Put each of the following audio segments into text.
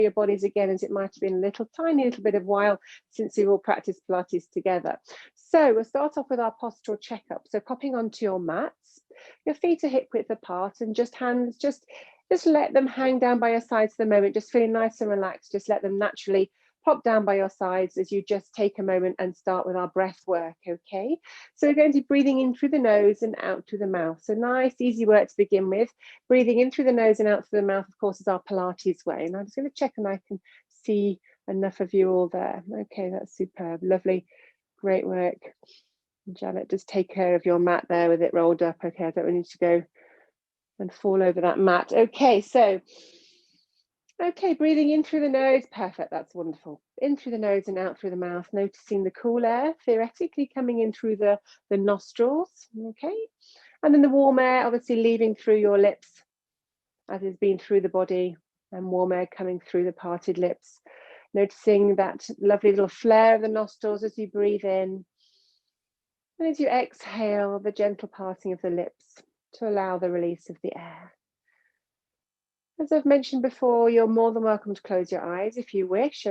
your bodies again, as it might have been a tiny little bit of while since we've all practiced Pilates together. So we'll start off with our postural checkup. So popping onto your mats, your feet are hip width apart, and just hands, just let them hang down by your sides for the moment, just feeling nice and relaxed. Just let them naturally pop down by your sides as you just take a moment and start with our breath work, okay? So we're going to be breathing in through the nose and out through the mouth. So nice, easy work to begin with. Breathing in through the nose and out through the mouth, of course, is our Pilates way. And I'm just going to check and I can see enough of you all there. Okay, that's superb, lovely, great work. Janet, just take care of your mat there with it rolled up. Okay, I don't really need to go and fall over that mat. Okay, so okay, breathing in through the nose, perfect, that's wonderful. In through the nose and out through the mouth, noticing the cool air, theoretically coming in through the nostrils, okay? And then the warm air, obviously leaving through your lips, as it's been through the body, and warm air coming through the parted lips. Noticing that lovely little flare of the nostrils as you breathe in. And as you exhale, the gentle parting of the lips to allow the release of the air. As I've mentioned before, you're more than welcome to close your eyes if you wish.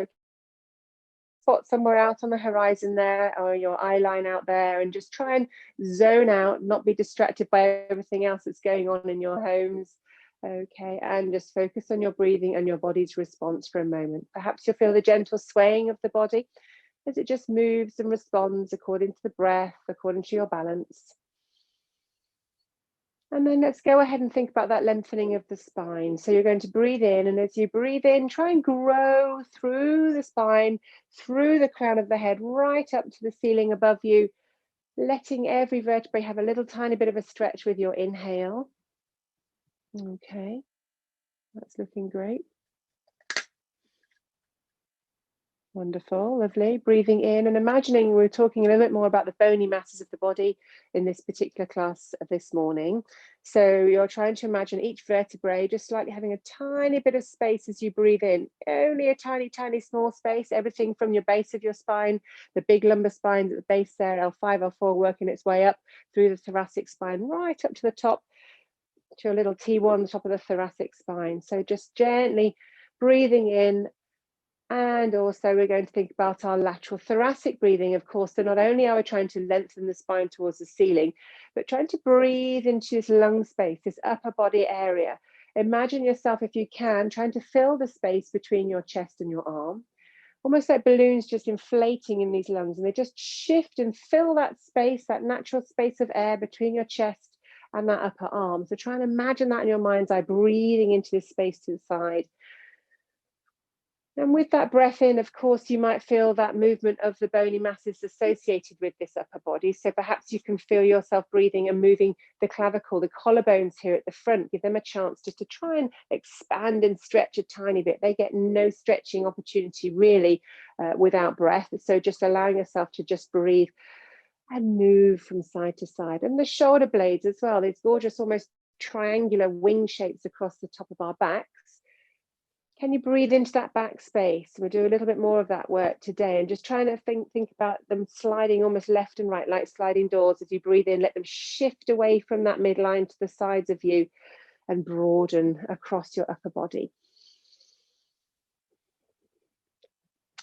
Spot somewhere out on the horizon there, or your eye line out there, and just try and zone out, not be distracted by everything else that's going on in your homes. Okay, and just focus on your breathing and your body's response for a moment. Perhaps you'll feel the gentle swaying of the body as it just moves and responds according to the breath, according to your balance. And then let's go ahead and think about that lengthening of the spine. So you're going to breathe in, and as you breathe in, try and grow through the spine, through the crown of the head, right up to the ceiling above you, letting every vertebrae have a little tiny bit of a stretch with your inhale. Okay, that's looking great. Wonderful, lovely. Breathing in and imagining, we're talking a little bit more about the bony masses of the body in this particular class this morning. So you're trying to imagine each vertebrae just slightly having a tiny bit of space as you breathe in, only a tiny, tiny small space, everything from your base of your spine, the big lumbar spine at the base there, L5, L4 working its way up through the thoracic spine, right up to the top, to your little T1, the top of the thoracic spine. So just gently breathing in. And also we're going to think about our lateral thoracic breathing, of course. So not only are we trying to lengthen the spine towards the ceiling, but trying to breathe into this lung space, this upper body area. Imagine yourself, if you can, trying to fill the space between your chest and your arm, almost like balloons just inflating in these lungs, and they just shift and fill that space, that natural space of air between your chest and that upper arm. So try and imagine that in your mind's eye, breathing into this space to the side. And with that breath in, of course, you might feel that movement of the bony masses associated with this upper body. So perhaps you can feel yourself breathing and moving the clavicle, the collarbones here at the front. Give them a chance just to try and expand and stretch a tiny bit. They get no stretching opportunity really without breath. So just allowing yourself to just breathe and move from side to side. And the shoulder blades as well, these gorgeous, almost triangular wing shapes across the top of our backs. Can you breathe into that back space? We'll do a little bit more of that work today, and just trying to think about them sliding almost left and right like sliding doors. As you breathe in, let them shift away from that midline to the sides of you and broaden across your upper body.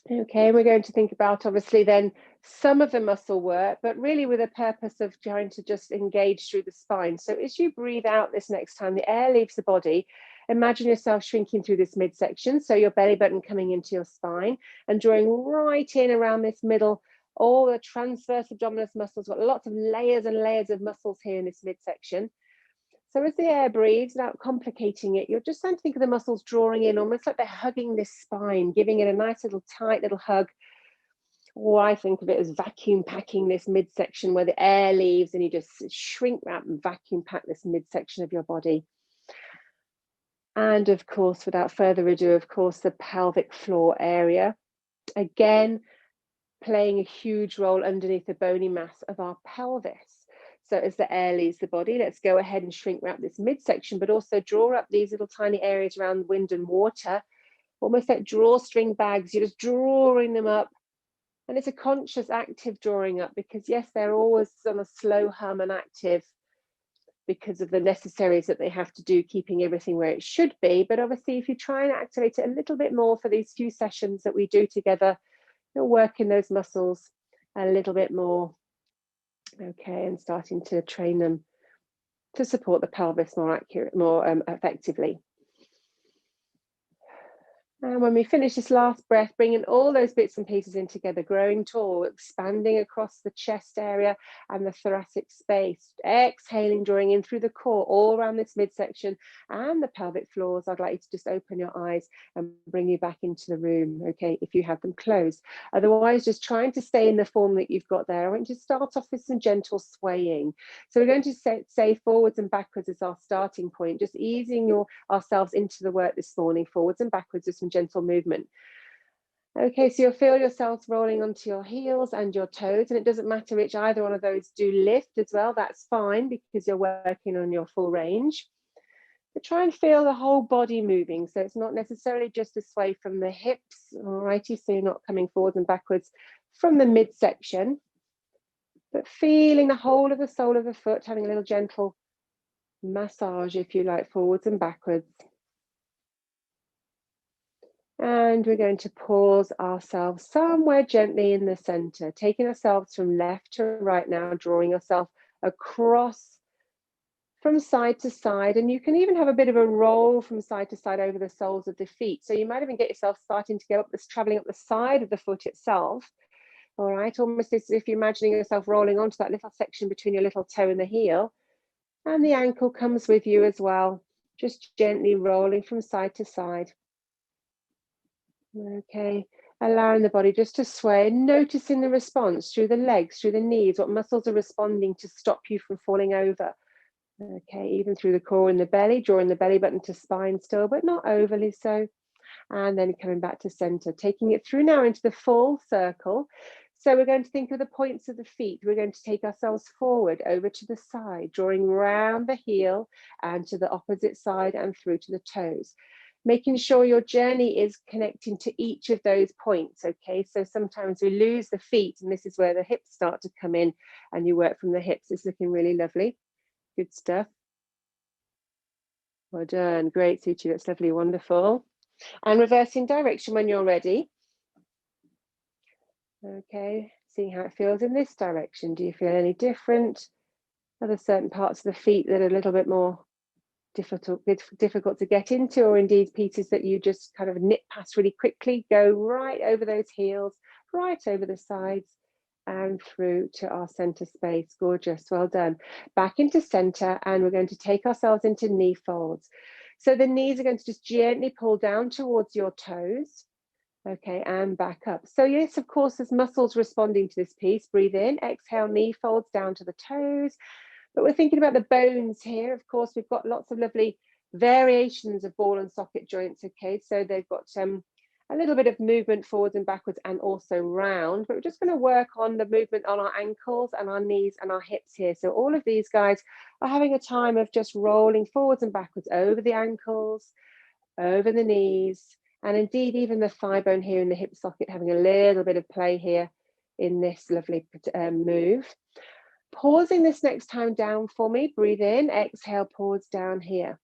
Okay, we're going to think about obviously then some of the muscle work, but really with a purpose of trying to just engage through the spine. So as you breathe out this next time, the air leaves the body. Imagine yourself shrinking through this midsection, so your belly button coming into your spine and drawing right in around this middle. All the transverse abdominis muscles, got lots of layers and layers of muscles here in this midsection. So as the air breathes, without complicating it, you're just starting to think of the muscles drawing in, almost like they're hugging this spine, giving it a nice little tight little hug. Or I think of it as vacuum packing this midsection where the air leaves, and you just shrink wrap and vacuum pack this midsection of your body. And of course, without further ado, of course, the pelvic floor area, again, playing a huge role underneath the bony mass of our pelvis. So as the air leaves the body, let's go ahead and shrink wrap this midsection, but also draw up these little tiny areas around wind and water, almost like drawstring bags. You're just drawing them up. And it's a conscious, active drawing up, because yes, they're always on a slow hum and active, because of the necessaries that they have to do, keeping everything where it should be. But obviously, if you try and activate it a little bit more for these few sessions that we do together, you're working those muscles a little bit more. Okay, and starting to train them to support the pelvis more effectively. And when we finish this last breath, bringing all those bits and pieces in together, growing tall, expanding across the chest area and the thoracic space. Exhaling, drawing in through the core, all around this midsection and the pelvic floors. I'd like you to just open your eyes and bring you back into the room, okay, if you have them closed. Otherwise, just trying to stay in the form that you've got there. I want you to start off with some gentle swaying. So we're going to say forwards and backwards as our starting point, just easing ourselves into the work this morning, forwards and backwards with some gentle movement. Okay, so you'll feel yourselves rolling onto your heels and your toes, and it doesn't matter which either one of those do lift as well, that's fine because you're working on your full range. But try and feel the whole body moving, so it's not necessarily just a sway from the hips, alrighty, so you're not coming forwards and backwards from the midsection, but feeling the whole of the sole of the foot, having a little gentle massage, if you like, forwards and backwards. And we're going to pause ourselves somewhere gently in the center, taking ourselves from left to right now, drawing yourself across from side to side. And you can even have a bit of a roll from side to side over the soles of the feet. So you might even get yourself starting to go up this, traveling up the side of the foot itself. All right, almost as if you're imagining yourself rolling onto that little section between your little toe and the heel. And the ankle comes with you as well, just gently rolling from side to side. Okay, allowing the body just to sway, noticing the response through the legs, through the knees, what muscles are responding to stop you from falling over. Okay, even through the core and the belly, drawing the belly button to spine still, but not overly so. And then coming back to center, taking it through now into the full circle. So we're going to think of the points of the feet. We're going to take ourselves forward over to the side, drawing round the heel and to the opposite side and through to the toes. Making sure your journey is connecting to each of those points, okay? So sometimes we lose the feet, and this is where the hips start to come in, and you work from the hips. It's looking really lovely. Good stuff. Well done. Great, Suchi. That's lovely. Wonderful. And reversing direction when you're ready. Okay, seeing how it feels in this direction. Do you feel any different? Are there certain parts of the feet that are a little bit more difficult to get into, or indeed pieces that you just kind of nip past really quickly? Go right over those heels, right over the sides and through to our center space. Gorgeous, well done. Back into center, and we're going to take ourselves into knee folds. So the knees are going to just gently pull down towards your toes. Okay, and back up. So yes, of course, there's muscles responding to this piece. Breathe in, exhale, knee folds down to the toes. But we're thinking about the bones here. Of course, we've got lots of lovely variations of ball and socket joints. Okay, so they've got a little bit of movement forwards and backwards and also round. But we're just going to work on the movement on our ankles and our knees and our hips here. So all of these guys are having a time of just rolling forwards and backwards over the ankles, over the knees, and indeed even the thigh bone here in the hip socket, having a little bit of play here in this lovely move. Pausing this next time down for me, breathe in, exhale, pause down here.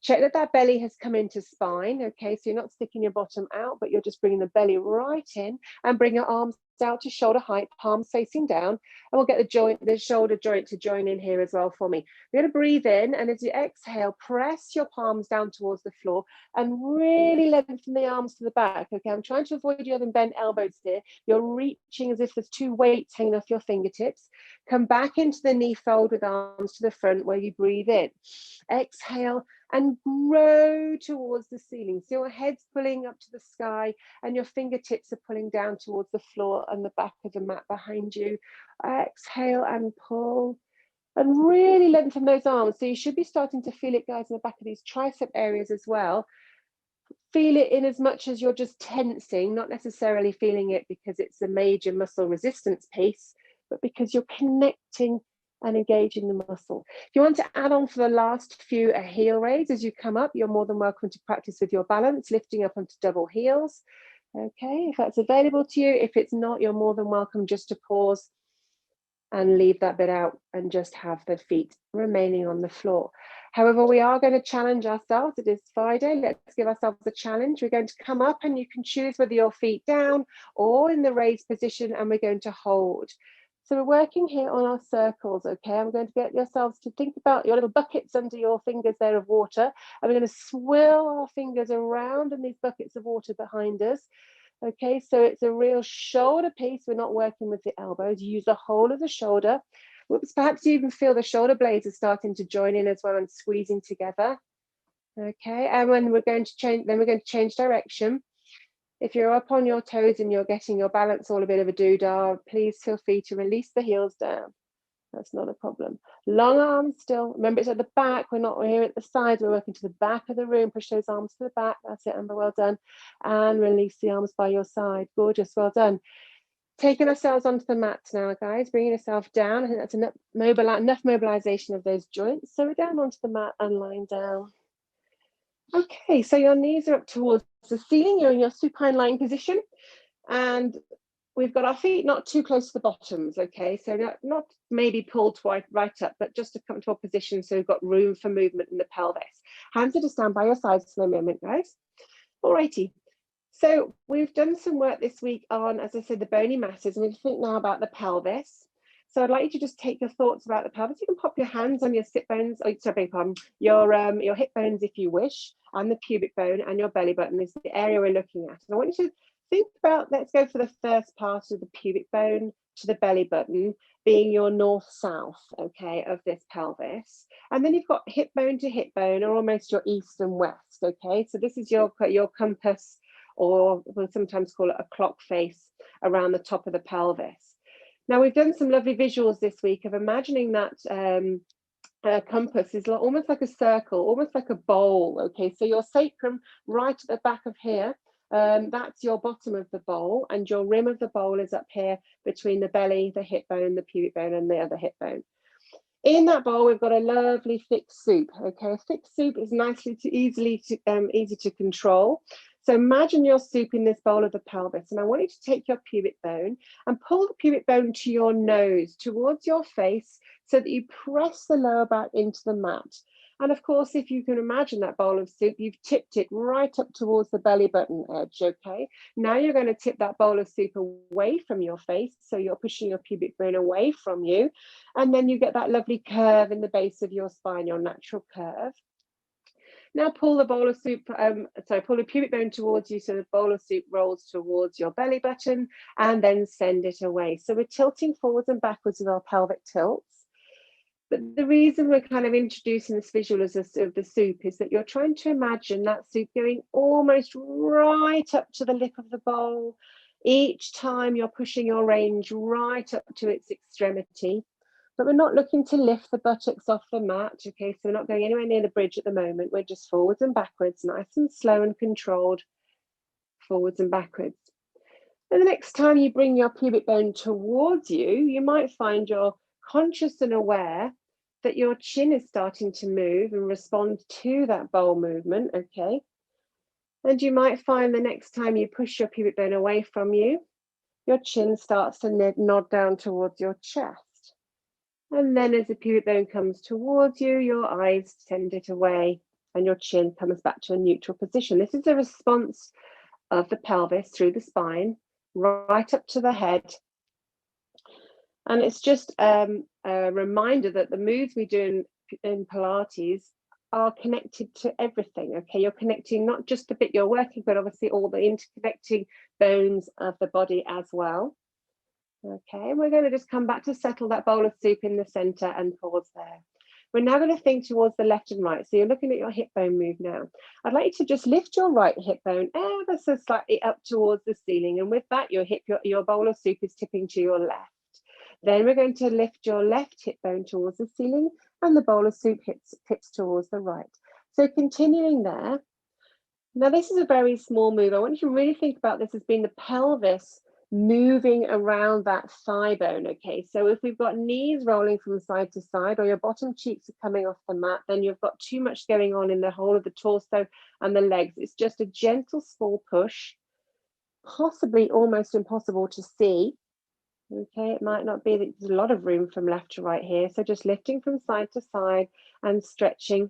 Check that that belly has come into spine, okay? So you're not sticking your bottom out, but you're just bringing the belly right in, and bring your arms out to shoulder height, palms facing down, and we'll get the shoulder joint to join in here as well for me. We're going to breathe in, and as you exhale, press your palms down towards the floor and really lengthen the arms to the back, okay? I'm trying to avoid you having bent elbows here. You're reaching as if there's two weights hanging off your fingertips. Come back into the knee fold with arms to the front where you breathe in. Exhale and grow towards the ceiling. So your head's pulling up to the sky and your fingertips are pulling down towards the floor and the back of the mat behind you. Exhale and pull and really lengthen those arms. So you should be starting to feel it, guys, in the back of these tricep areas as well. Feel it in as much as you're just tensing, not necessarily feeling it because it's a major muscle resistance piece, but because you're connecting and engaging the muscle. If you want to add on for the last few a heel raise as you come up, you're more than welcome to practice with your balance, lifting up onto double heels. Okay, if that's available to you. If it's not, you're more than welcome just to pause and leave that bit out and just have the feet remaining on the floor. However, we are going to challenge ourselves. It is Friday. Let's give ourselves a challenge. We're going to come up and you can choose whether your feet down or in the raised position, and we're going to hold. So we're working here on our circles, okay? I'm going to get yourselves to think about your little buckets under your fingers there of water. And we're going to swirl our fingers around in these buckets of water behind us. Okay, so it's a real shoulder piece. We're not working with the elbows. Use the whole of the shoulder. Whoops, perhaps you even feel the shoulder blades are starting to join in as well and squeezing together. Okay, and when we're going to change, then we're going to change direction. If you're up on your toes and you're getting your balance all a bit of a doodah, please feel free to release the heels down. That's not a problem. Long arms still. Remember, it's at the back. We're here at the sides. We're working to the back of the room. Push those arms to the back. That's it, Amber. Well done. And release the arms by your side. Gorgeous. Well done. Taking ourselves onto the mat now, guys. Bringing yourself down. I think that's enough mobilization of those joints. So we're down onto the mat and lying down. Okay, so your knees are up towards the ceiling. You're in your supine lying position. And we've got our feet not too close to the bottoms, okay? So not maybe pulled right up, but just a comfortable position so we've got room for movement in the pelvis. Hands are just down by your sides for a moment, guys. Alrighty. So we've done some work this week on, as I said, the bony masses, and we think now about the pelvis. So I'd like you to just take your thoughts about the pelvis. You can pop your hands on your sit bones, your hip bones if you wish, and the pubic bone and your belly button is the area we're looking at. And I want you to think about, let's go for the first part of the pubic bone to the belly button being your north-south, okay, of this pelvis. And then you've got hip bone to hip bone, or almost your east and west, okay? So this is your compass, or we'll sometimes call it a clock face around the top of the pelvis. Now, we've done some lovely visuals this week of imagining that compass is almost like a circle, almost like a bowl, okay? So your sacrum right at the back of here, that's your bottom of the bowl, and your rim of the bowl is up here between the belly, the hip bone, the pubic bone, and the other hip bone. In that bowl, we've got a lovely thick soup, okay? Thick soup is easy to control. So imagine your soup in this bowl of the pelvis, and I want you to take your pubic bone and pull the pubic bone to your nose, towards your face, so that you press the lower back into the mat. And of course, if you can imagine that bowl of soup, you've tipped it right up towards the belly button edge, okay? Now you're going to tip that bowl of soup away from your face, so you're pushing your pubic bone away from you, and then you get that lovely curve in the base of your spine, your natural curve. Now pull the bowl of soup, pull the pubic bone towards you so the bowl of soup rolls towards your belly button, and then send it away. So we're tilting forwards and backwards with our pelvic tilts. But the reason we're kind of introducing this visual of the soup is that you're trying to imagine that soup going almost right up to the lip of the bowl. Each time you're pushing your range right up to its extremity. But we're not looking to lift the buttocks off the mat, okay? So we're not going anywhere near the bridge at the moment. We're just forwards and backwards, nice and slow and controlled, forwards and backwards. And the next time you bring your pubic bone towards you, you might find you're conscious and aware that your chin is starting to move and respond to that bowl movement, okay? And you might find the next time you push your pubic bone away from you, your chin starts to nod down towards your chest. And then as the pubic bone comes towards you, your eyes send it away and your chin comes back to a neutral position. This is a response of the pelvis through the spine, right up to the head. And it's just a reminder that the moves we do in Pilates are connected to everything, okay? You're connecting not just the bit you're working, but obviously all the interconnecting bones of the body as well. Okay, we're going to just come back to settle that bowl of soup in the center and pause there. We're now going to think towards the left and right. So you're looking at your hip bone move now. I'd like you to just lift your right hip bone ever so slightly up towards the ceiling. And with that, your bowl of soup is tipping to your left. Then we're going to lift your left hip bone towards the ceiling and the bowl of soup tips towards the right. So continuing there. Now this is a very small move. I want you to really think about this as being the pelvis moving around that thigh bone, okay? So if we've got knees rolling from side to side, or your bottom cheeks are coming off the mat, then you've got too much going on in the whole of the torso and the legs. It's just a gentle small push, possibly almost impossible to see. Okay, it might not be that there's a lot of room from left to right here. So just lifting from side to side and stretching.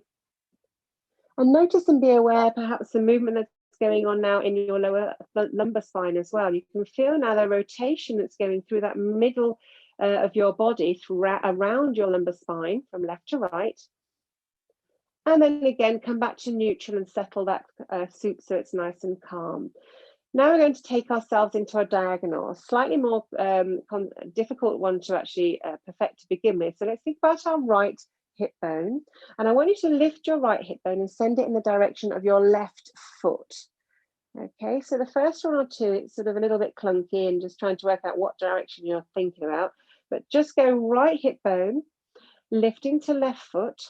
And notice and be aware perhaps the movement that's going on now in your lower lumbar spine as well. You can feel now the rotation that's going through that middle of your body around your lumbar spine from left to right. And then again, come back to neutral and settle that soup so it's nice and calm. Now we're going to take ourselves into a diagonal, a slightly more difficult one to actually perfect to begin with. So let's think about our right hip bone. And I want you to lift your right hip bone and send it in the direction of your left foot. Okay, so the first one or two, it's sort of a little bit clunky and just trying to work out what direction you're thinking about. But just go right hip bone, lifting to left foot.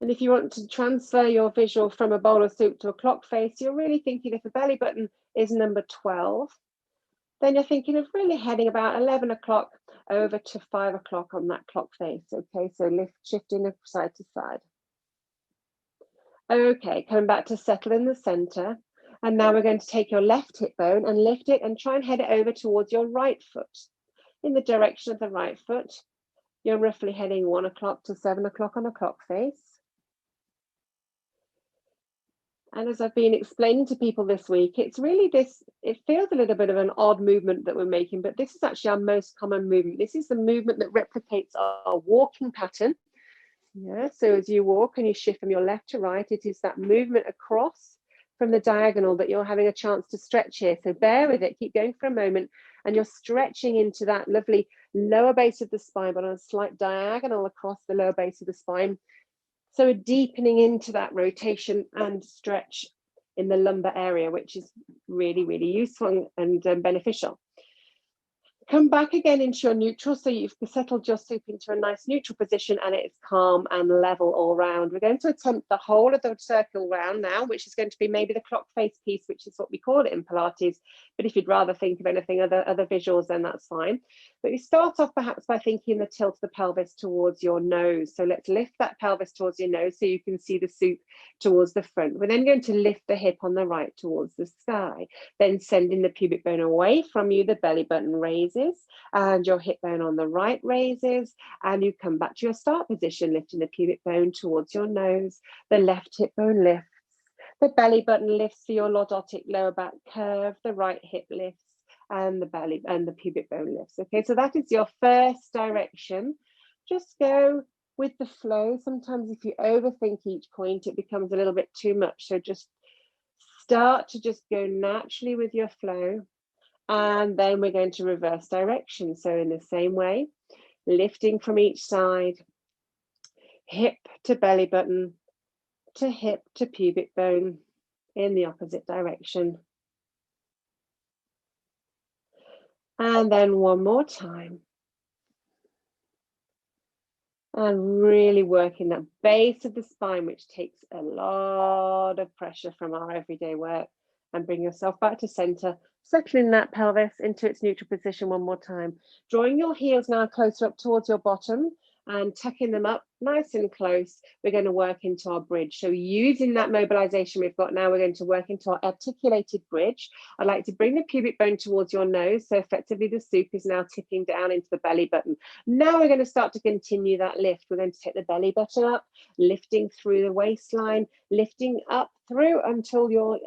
And if you want to transfer your visual from a bowl of soup to a clock face, you're really thinking if the belly button is number 12, then you're thinking of really heading about 11 o'clock over to 5 o'clock on that clock face. Okay, so shifting side to side. Okay, coming back to settle in the center. And now we're going to take your left hip bone and lift it and try and head it over towards your right foot. In the direction of the right foot, you're roughly heading 1 o'clock to 7 o'clock on a clock face. And as I've been explaining to people this week, it's really this, it feels a little bit of an odd movement that we're making, but this is actually our most common movement. This is the movement that replicates our walking pattern. Yeah, so as you walk and you shift from your left to right, it is that movement across from the diagonal that you're having a chance to stretch here. So bear with it, keep going for a moment, and you're stretching into that lovely lower base of the spine, but on a slight diagonal across the lower base of the spine. So deepening into that rotation and stretch in the lumbar area, which is really, really useful and beneficial. Come back again into your neutral, so you've settled your soup into a nice neutral position and it's calm and level all round. We're going to attempt the whole of the circle round now, which is going to be maybe the clock face piece, which is what we call it in Pilates. But if you'd rather think of anything, other visuals, then that's fine. But we start off perhaps by thinking the tilt of the pelvis towards your nose. So let's lift that pelvis towards your nose so you can see the soup towards the front. We're then going to lift the hip on the right towards the sky, then sending the pubic bone away from you, the belly button raises, and your hip bone on the right raises, and you come back to your start position, lifting the pubic bone towards your nose, the left hip bone lifts, the belly button lifts for your lordotic lower back curve, the right hip lifts, and the belly and the pubic bone lifts. Okay, so that is your first direction. Just go with the flow. Sometimes if you overthink each point, it becomes a little bit too much. So just start to just go naturally with your flow. And then we're going to reverse direction. So in the same way, lifting from each side, hip to belly button, to hip to pubic bone in the opposite direction. And then one more time. And really working that base of the spine, which takes a lot of pressure from our everyday work. And bring yourself back to center, settling that pelvis into its neutral position one more time. Drawing your heels now closer up towards your bottom and tucking them up nice and close. We're going to work into our bridge. So using that mobilization we've got now, we're going to work into our articulated bridge. I'd like to bring the pubic bone towards your nose. So effectively the soup is now tipping down into the belly button. Now we're going to start to continue that lift. We're going to take the belly button up, lifting through the waistline, lifting up through until your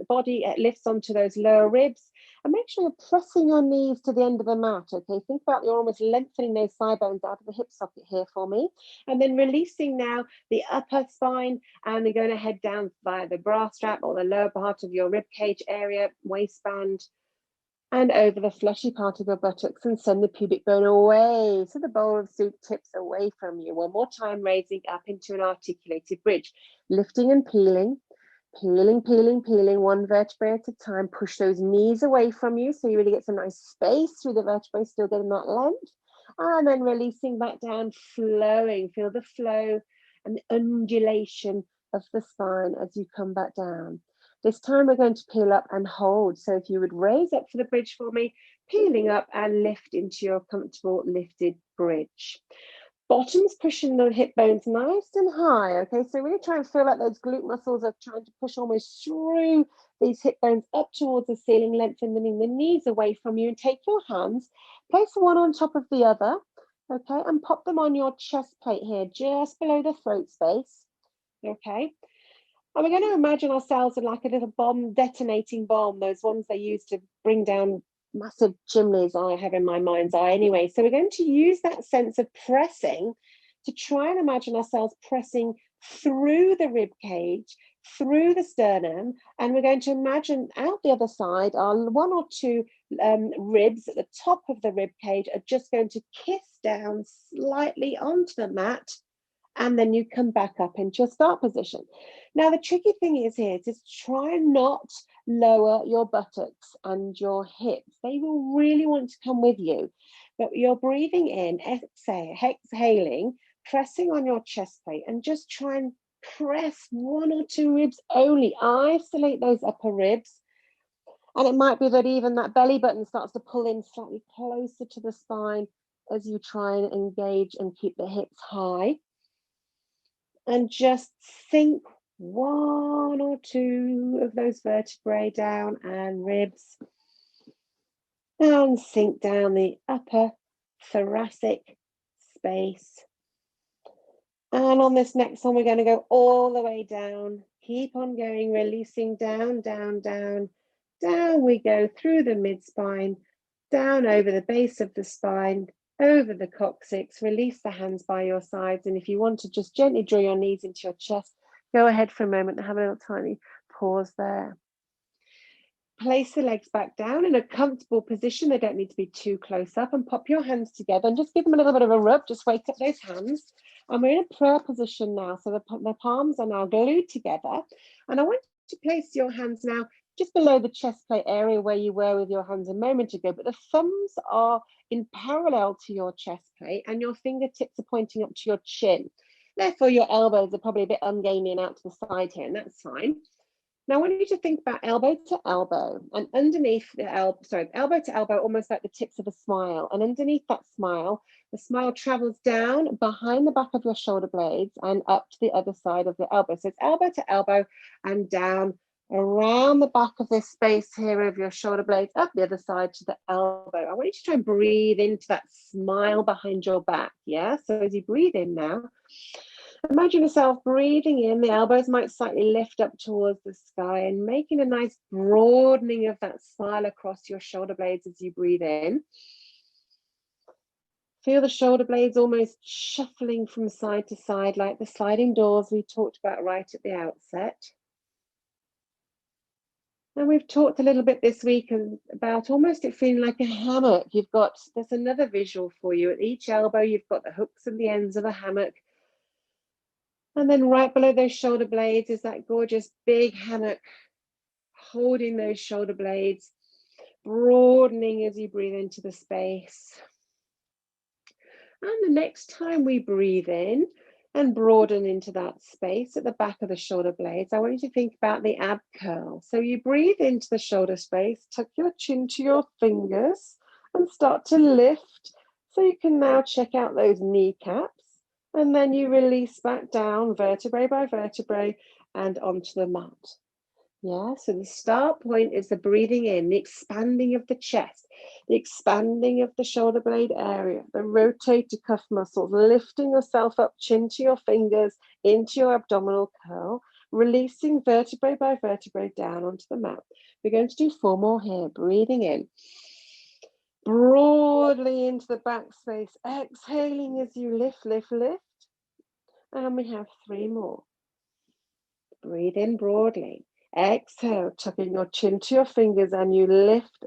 body lifts onto those lower ribs. And make sure you're pressing your knees to the end of the mat, okay? Think about you're almost lengthening those thigh bones out of the hip socket here for me. And then releasing now the upper spine, and we're going to head down via the bra strap or the lower part of your rib cage area, waistband, and over the fleshy part of your buttocks, and send the pubic bone away. So the bowl of soup tips away from you. One more time, raising up into an articulated bridge, lifting and peeling. Peeling, peeling, peeling, one vertebrae at a time. Push those knees away from you so you really get some nice space through the vertebrae, still getting that length. And then releasing back down, flowing. Feel the flow and the undulation of the spine as you come back down. This time we're going to peel up and hold. So if you would raise up for the bridge for me, peeling up and lift into your comfortable lifted bridge. Bottom's pushing the hip bones nice and high, okay? So really try and feel like those glute muscles are trying to push almost through these hip bones up towards the ceiling, lengthening the knees away from you. And take your hands, place one on top of the other, okay? And pop them on your chest plate here, just below the throat space, okay? And we're going to imagine ourselves in like a little bomb, detonating bomb, those ones they use to bring down massive chimneys, I have in my mind's eye anyway. So we're going to use that sense of pressing to try and imagine ourselves pressing through the rib cage, through the sternum, and we're going to imagine out the other side our one or two ribs at the top of the rib cage are just going to kiss down slightly onto the mat, and then you come back up into your start position. Now, the tricky thing is here is try not lower your buttocks and your hips. They will really want to come with you, but you're breathing in, exhaling, pressing on your chest plate, and just try and press one or two ribs only. Isolate those upper ribs. And it might be that even that belly button starts to pull in slightly closer to the spine as you try and engage and keep the hips high. And just sink one or two of those vertebrae down and ribs, and sink down the upper thoracic space. And on this next one, we're going to go all the way down. Keep on going, releasing down, down, down. Down we go through the mid-spine, down over the base of the spine, over the coccyx. Release the hands by your sides. And if you want to just gently draw your knees into your chest, go ahead for a moment and have a little tiny pause there. Place the legs back down in a comfortable position. They don't need to be too close up, and pop your hands together and just give them a little bit of a rub. Just wake up those hands. And we're in a prayer position now. So the palms are now glued together. And I want you to place your hands now just below the chest plate area where you were with your hands a moment ago, but the thumbs are in parallel to your chest plate and your fingertips are pointing up to your chin. Therefore, your elbows are probably a bit ungainly and out to the side here, and that's fine. Now, I want you to think about elbow to elbow, and underneath the elbow to elbow, almost like the tips of a smile. And underneath that smile, the smile travels down behind the back of your shoulder blades and up to the other side of the elbow. So it's elbow to elbow and down around the back of this space here of your shoulder blades, up the other side to the elbow. I want you to try and breathe into that smile behind your back. Yeah. So as you breathe in now, imagine yourself breathing in, the elbows might slightly lift up towards the sky and making a nice broadening of that smile across your shoulder blades as you breathe in. Feel the shoulder blades almost shuffling from side to side like the sliding doors we talked about right at the outset. And we've talked a little bit this week about almost it feeling like a hammock. There's another visual for you. At each elbow, you've got the hooks and the ends of a hammock. And then right below those shoulder blades is that gorgeous big hammock, holding those shoulder blades, broadening as you breathe into the space. And the next time we breathe in and broaden into that space at the back of the shoulder blades, I want you to think about the ab curl. So you breathe into the shoulder space, tuck your chin to your fingers and start to lift. So you can now check out those kneecaps. And then you release back down, vertebrae by vertebrae, and onto the mat. Yeah, so the start point is the breathing in, the expanding of the chest, the expanding of the shoulder blade area, the rotator cuff muscles, lifting yourself up, chin to your fingers, into your abdominal curl, releasing vertebrae by vertebrae down onto the mat. We're going to do 4 more here, breathing in. Broadly into the back space, exhaling as you lift, lift, lift. And we have 3 more. Breathe in broadly. Exhale, tucking your chin to your fingers, and you lift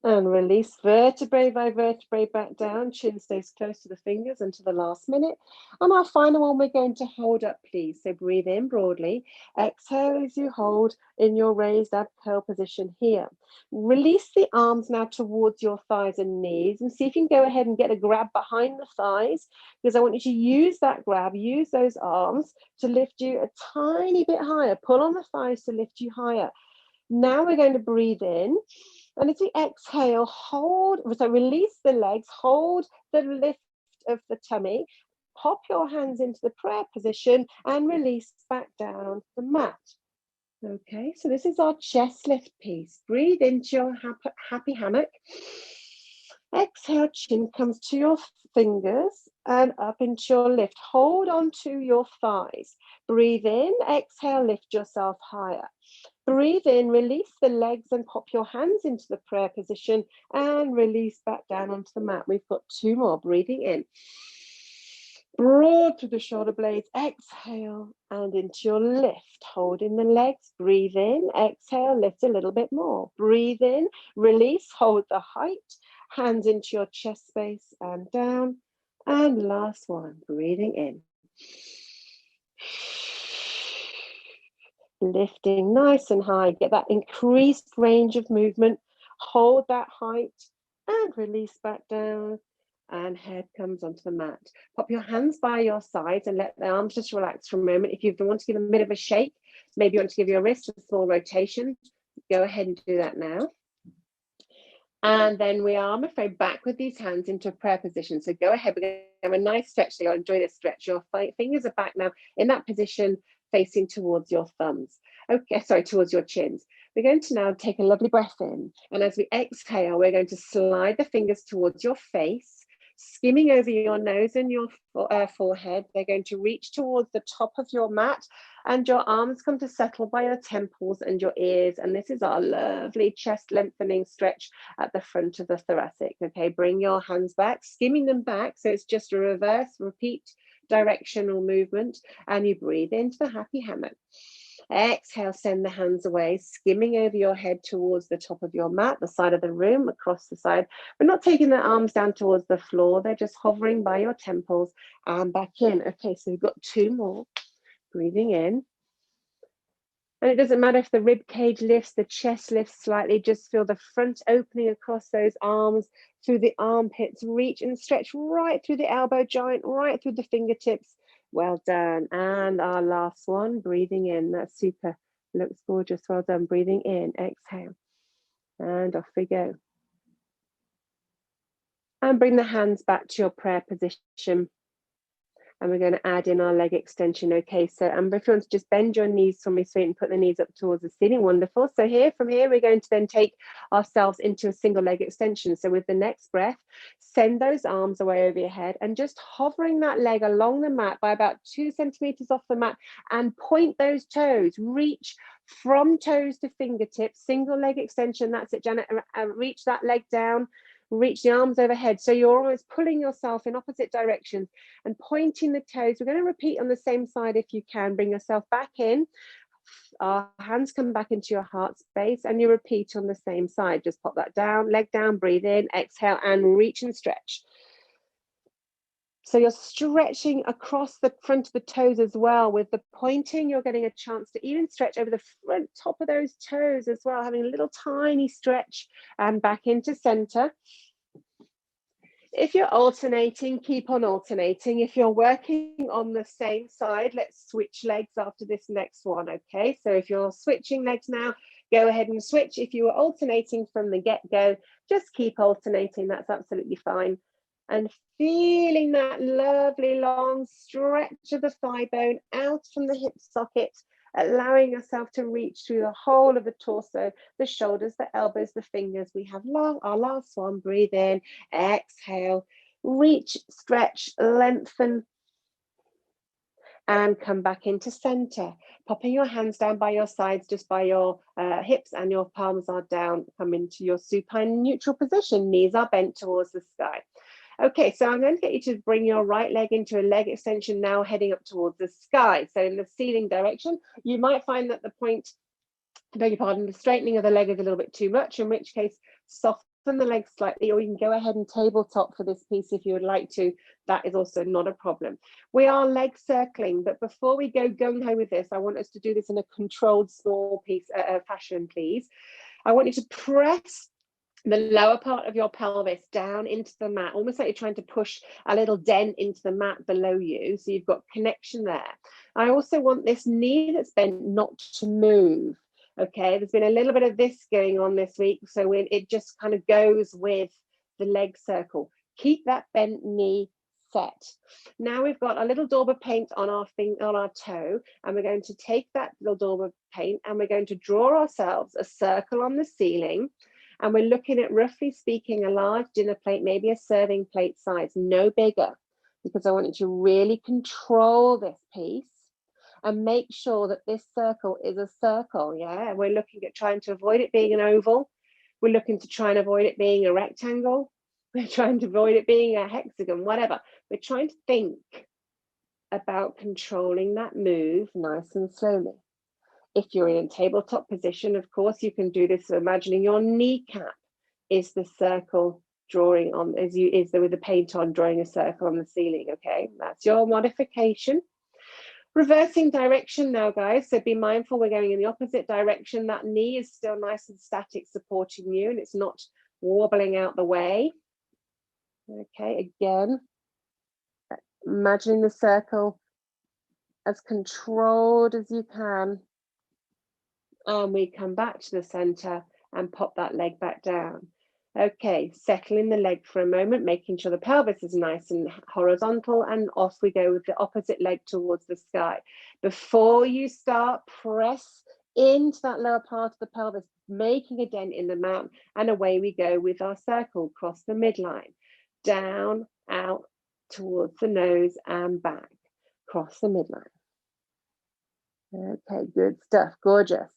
and release vertebrae by vertebrae back down. Chin stays close to the fingers until the last minute. And our final one, we're going to hold up, please. So breathe in broadly. Exhale as you hold in your raised ab curl position here. Release the arms now towards your thighs and knees, and see if you can go ahead and get a grab behind the thighs, because I want you to use that grab, use those arms to lift you a tiny bit higher. Pull on the thighs to lift you higher. Now we're going to breathe in. And as we exhale, release the legs, hold the lift of the tummy, pop your hands into the prayer position and release back down onto the mat. Okay, so this is our chest lift piece. Breathe into your happy hammock. Exhale, chin comes to your fingers and up into your lift. Hold on to your thighs. Breathe in, exhale, lift yourself higher. Breathe in, release the legs and pop your hands into the prayer position and release back down onto the mat. We've got 2 more. Breathing in. Broad through the shoulder blades, exhale, and into your lift. Holding the legs, breathe in, exhale, lift a little bit more. Breathe in, release, hold the height, hands into your chest space and down. And last one, breathing in. Lifting nice and high, get that increased range of movement, hold that height and release back down. And head comes onto the mat. Pop your hands by your sides and let the arms just relax for a moment. If you want to give them a bit of a shake, maybe you want to give your wrist a small rotation, go ahead and do that now. And then we are, I'm afraid, back with these hands into a prayer position. So go ahead, we're going to have a nice stretch. So you'll enjoy this stretch. Your fingers are back now in that position, facing towards your thumbs. Okay, sorry, towards your chins. We're going to now take a lovely breath in. And as we exhale, we're going to slide the fingers towards your face, skimming over your nose and your forehead. They're going to reach towards the top of your mat and your arms come to settle by your temples and your ears. And this is our lovely chest lengthening stretch at the front of the thoracic. Okay, bring your hands back, skimming them back. So it's just a reverse, repeat directional movement. And you breathe into the happy hammock. Exhale, send the hands away, skimming over your head towards the top of your mat, the side of the room, across the side. We're not taking the arms down towards the floor. They're just hovering by your temples and back in. Okay, so we've got 2 more. Breathing in. And it doesn't matter if the rib cage lifts, the chest lifts slightly, just feel the front opening across those arms, through the armpits, reach and stretch right through the elbow joint, right through the fingertips. Well done. And our last one, breathing in. That's super. Looks gorgeous. Well done. Breathing in. Exhale. And off we go. And bring the hands back to your prayer position. And we're going to add in our leg extension. Okay, so Amber, if you want to just bend your knees for me, sweet, and put the knees up towards the ceiling. Wonderful. So from here, we're going to then take ourselves into a single leg extension. So with the next breath, send those arms away over your head and just hovering that leg along the mat by about 2 centimeters off the mat and point those toes. Reach from toes to fingertips, single leg extension. That's it, Janet. Reach that leg down. Reach the arms overhead. So you're always pulling yourself in opposite directions and pointing the toes. We're going to repeat on the same side if you can. Bring yourself back in. Our hands come back into your heart space and you repeat on the same side. Just pop that down, leg down, breathe in, exhale and reach and stretch. So you're stretching across the front of the toes as well. With the pointing, you're getting a chance to even stretch over the front top of those toes as well, having a little tiny stretch and back into center. If you're alternating, keep on alternating. If you're working on the same side, let's switch legs after this next one, okay? So if you're switching legs now, go ahead and switch. If you were alternating from the get-go, just keep alternating, that's absolutely fine. And feeling that lovely long stretch of the thigh bone out from the hip socket, allowing yourself to reach through the whole of the torso, the shoulders, the elbows, the fingers. We have our last one. Breathe in, exhale, reach, stretch, lengthen, and come back into center. Popping your hands down by your sides, just by your hips, and your palms are down. Come into your supine neutral position. Knees are bent towards the sky. Okay, so I'm going to get you to bring your right leg into a leg extension now, heading up towards the sky. So in the ceiling direction, you might find that the point, I beg your pardon, the straightening of the leg is a little bit too much, in which case soften the leg slightly, or you can go ahead and tabletop for this piece if you would like to. That is also not a problem. We are leg circling, but before we go gung-ho with this, I want us to do this in a controlled small piece fashion, please. I want you to press the lower part of your pelvis down into the mat, almost like you're trying to push a little dent into the mat below you. So you've got connection there. I also want this knee that's bent not to move. Okay, there's been a little bit of this going on this week. So when it just kind of goes with the leg circle. Keep that bent knee set. Now we've got a little daub of paint on our toe, and we're going to take that little daub of paint and we're going to draw ourselves a circle on the ceiling. And we're looking at, roughly speaking, a large dinner plate, maybe a serving plate size, no bigger, because I want you to really control this piece and make sure that this circle is a circle. Yeah, we're looking at trying to avoid it being an oval. We're looking to try and avoid it being a rectangle. We're trying to avoid it being a hexagon, whatever. We're trying to think about controlling that move nice and slowly. If you're in a tabletop position, of course, you can do this. So imagining your kneecap is the circle drawing on, is there with the paint on, drawing a circle on the ceiling. Okay, that's your modification. Reversing direction now, guys. So be mindful, we're going in the opposite direction. That knee is still nice and static, supporting you, and it's not wobbling out the way. Okay, again, imagining the circle as controlled as you can. And we come back to the center and pop that leg back down. Okay, settling the leg for a moment, making sure the pelvis is nice and horizontal, and off we go with the opposite leg towards the sky. Before you start, press into that lower part of the pelvis, making a dent in the mat, and away we go with our circle, cross the midline, down, out, towards the nose and back, cross the midline. Okay, good stuff, gorgeous.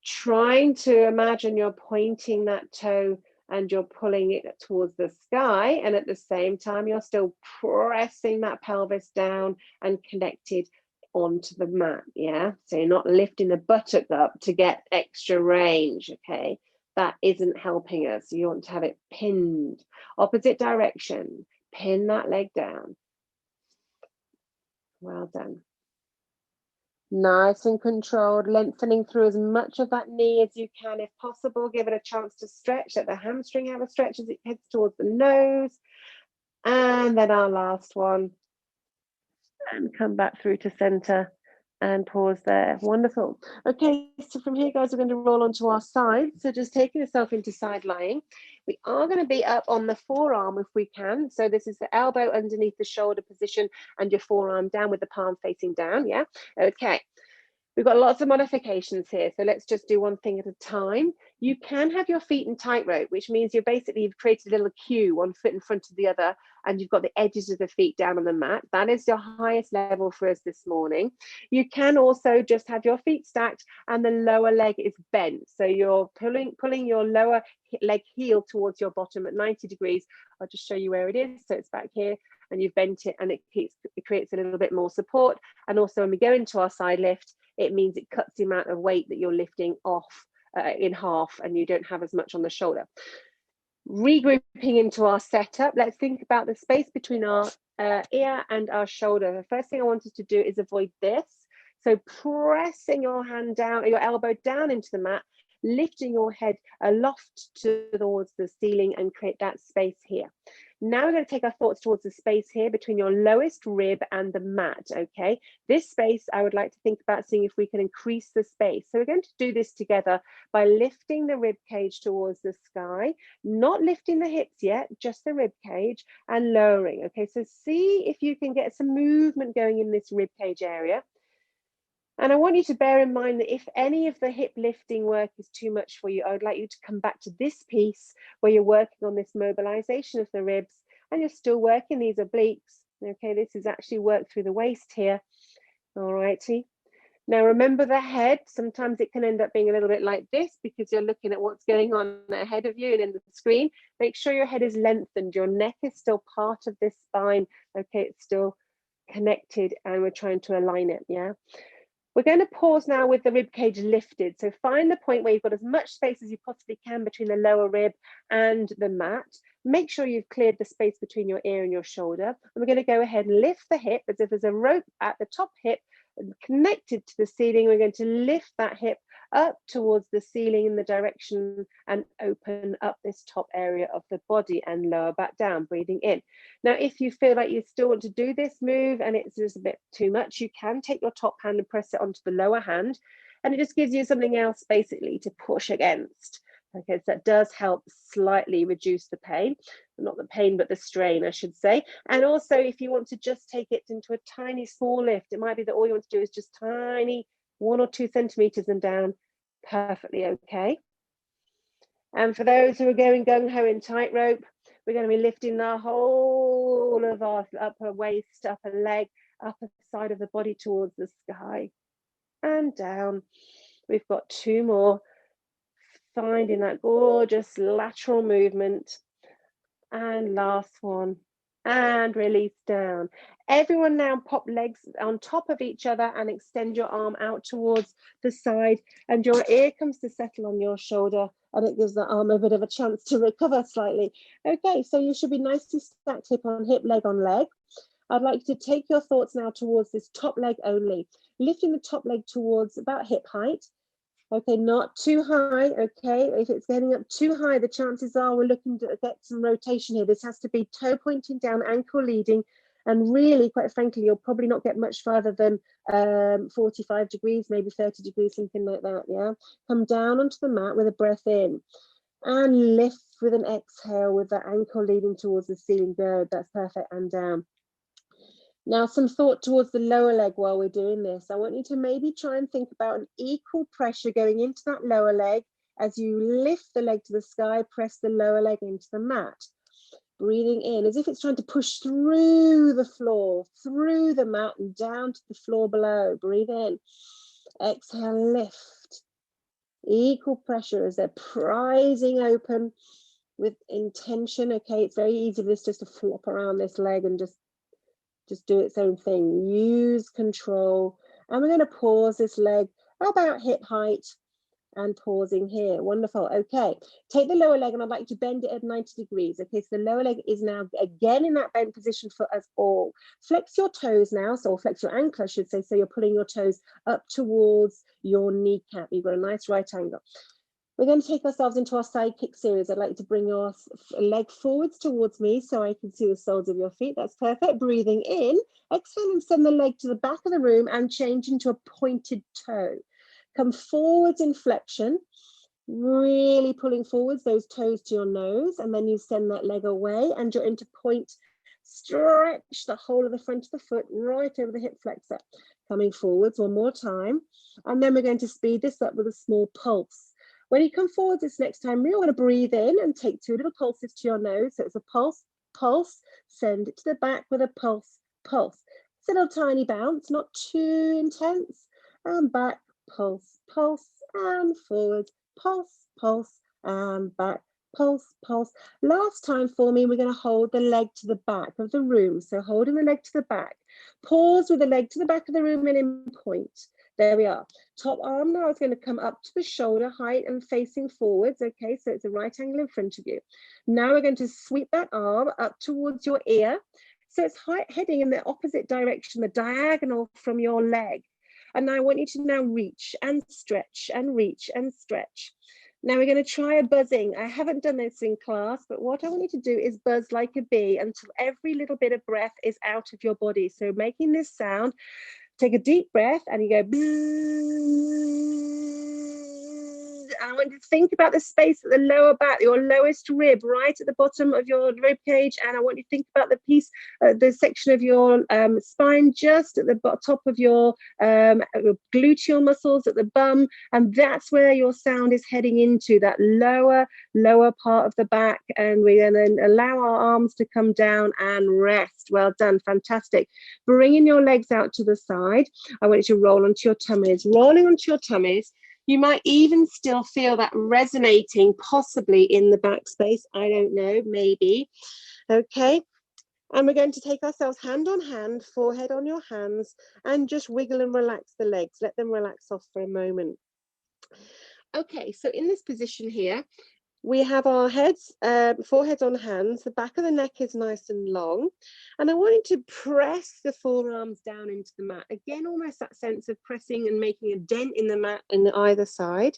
Trying to imagine you're pointing that toe and you're pulling it towards the sky, and at the same time you're still pressing that pelvis down and connected onto the mat. Yeah, so you're not lifting the buttock up to get extra range. Okay, that isn't helping us. You want to have it pinned, opposite direction, pin that leg down. Well done. Nice and controlled, lengthening through as much of that knee as you can if possible. Give it a chance to stretch. Let the hamstring have a stretch as it heads towards the nose. And then our last one. And come back through to center and pause there. Wonderful. Okay, so from here, guys, we're going to roll onto our side. So just taking yourself into side lying. We are going to be up on the forearm if we can. So this is the elbow underneath the shoulder position and your forearm down with the palm facing down. Yeah. Okay. We've got lots of modifications here, so let's just do one thing at a time. You can have your feet in tightrope, which means you've created a little queue, one foot in front of the other, and you've got the edges of the feet down on the mat. That is your highest level for us this morning. You can also just have your feet stacked and the lower leg is bent. So you're pulling your lower leg heel towards your bottom at 90 degrees. I'll just show you where it is. So it's back here, and you've bent it, and it creates a little bit more support. And also when we go into our side lift, it means it cuts the amount of weight that you're lifting off in half, and you don't have as much on the shoulder. Regrouping into our setup, let's think about the space between our ear and our shoulder. The first thing I wanted to do is avoid this. So pressing your hand down, your elbow down into the mat, lifting your head aloft towards the ceiling and create that space here. Now we're going to take our thoughts towards the space here between your lowest rib and the mat. Okay, this space I would like to think about seeing if we can increase the space. So we're going to do this together by lifting the rib cage towards the sky, not lifting the hips yet, just the rib cage, and lowering. Okay, so see if you can get some movement going in this rib cage area. And I want you to bear in mind that if any of the hip lifting work is too much for you, I would like you to come back to this piece where you're working on this mobilization of the ribs and you're still working these obliques. Okay, this is actually work through the waist here. All righty. Now remember the head, sometimes it can end up being a little bit like this because you're looking at what's going on ahead of you and in the screen. Make sure your head is lengthened, your neck is still part of this spine. Okay, it's still connected and we're trying to align it, yeah? We're going to pause now with the rib cage lifted. So find the point where you've got as much space as you possibly can between the lower rib and the mat. Make sure you've cleared the space between your ear and your shoulder. And we're going to go ahead and lift the hip as if there's a rope at the top hip connected to the ceiling. We're going to lift that hip up towards the ceiling in the direction and open up this top area of the body and lower back down, breathing in. Now, if you feel like you still want to do this move and it's just a bit too much, you can take your top hand and press it onto the lower hand, and it just gives you something else basically to push against. Okay, so that does help slightly reduce the pain. not the pain, but the strain, I should say. And also, if you want to just take it into a tiny small lift, it might be that all you want to do is just tiny 1 or 2 centimeters and down. Perfectly okay. And for those who are going gung-ho in tightrope, we're going to be lifting the whole of our upper waist, upper leg, upper side of the body towards the sky and down. We've got 2 more, finding that gorgeous lateral movement. And last one, and release down. Everyone now pop legs on top of each other and extend your arm out towards the side, and your ear comes to settle on your shoulder, and it gives the arm a bit of a chance to recover slightly. Okay, so you should be nicely stacked hip on hip, leg on leg. I'd like you to take your thoughts now towards this top leg only, lifting the top leg towards about hip height. Okay, not too high. Okay, if it's getting up too high, the chances are we're looking to get some rotation here. This has to be toe pointing down, ankle leading, and really, quite frankly, you'll probably not get much further than 45 degrees, maybe 30 degrees, something like that. Yeah, come down onto the mat with a breath in, and lift with an exhale with the ankle leading towards the ceiling. Good, that's perfect, and down. Now, some thought towards the lower leg while we're doing this. I want you to maybe try and think about an equal pressure going into that lower leg as you lift the leg to the sky, press the lower leg into the mat. Breathing in as if it's trying to push through the floor, through the mat and down to the floor below. Breathe in. Exhale, lift. Equal pressure as they're prising open with intention. Okay, it's very easy for this just to flop around this leg and just do its own thing. Use control. And we're going to pause this leg about hip height and pausing here. Wonderful. Okay, take the lower leg and I'd like to bend it at 90 degrees. Okay, so the lower leg is now again in that bent position for us all. Flex your toes now, so flex your ankle, I should say, so you're pulling your toes up towards your kneecap. You've got a nice right angle. We're going to take ourselves into our side kick series. I'd like to bring your leg forwards towards me so I can see the soles of your feet. That's perfect. Breathing in, exhale and send the leg to the back of the room and change into a pointed toe. Come forwards in flexion, really pulling forwards those toes to your nose, and then you send that leg away and you're into point. Stretch the whole of the front of the foot right over the hip flexor. Coming forwards one more time, and then we're going to speed this up with a small pulse. When you come forward this next time, you're going to breathe in and take 2 little pulses to your nose. So it's a pulse, pulse, send it to the back with a pulse, pulse. It's a little tiny bounce, not too intense. And back, pulse, pulse, and forward, pulse, pulse, and back, pulse, pulse. Last time for me, we're going to hold the leg to the back of the room. So holding the leg to the back. Pause with the leg to the back of the room and in point. There we are. Top arm now is going to come up to the shoulder height and facing forwards. Okay, so it's a right angle in front of you. Now we're going to sweep that arm up towards your ear. So it's heading in the opposite direction, the diagonal from your leg. And now I want you to now reach and stretch and reach and stretch. Now we're going to try a buzzing. I haven't done this in class, but what I want you to do is buzz like a bee until every little bit of breath is out of your body. So making this sound, take a deep breath and you go bzzz. I want you to think about the space at the lower back, your lowest rib, right at the bottom of your rib cage. And I want you to think about the piece, the section of your spine just at the top of your gluteal muscles at the bum. And that's where your sound is heading into, that lower part of the back. And we're going to allow our arms to come down and rest. Well done. Fantastic. Bringing your legs out to the side. I want you to roll onto your tummies. Rolling onto your tummies. You might even still feel that resonating possibly in the back space. I don't know, maybe. Okay. And we're going to take ourselves hand on hand, forehead on your hands, and just wiggle and relax the legs. Let them relax off for a moment. Okay, so in this position here, we have our heads, forehead on hands. The back of the neck is nice and long. And I want you to press the forearms down into the mat. Again, almost that sense of pressing and making a dent in the mat on either side.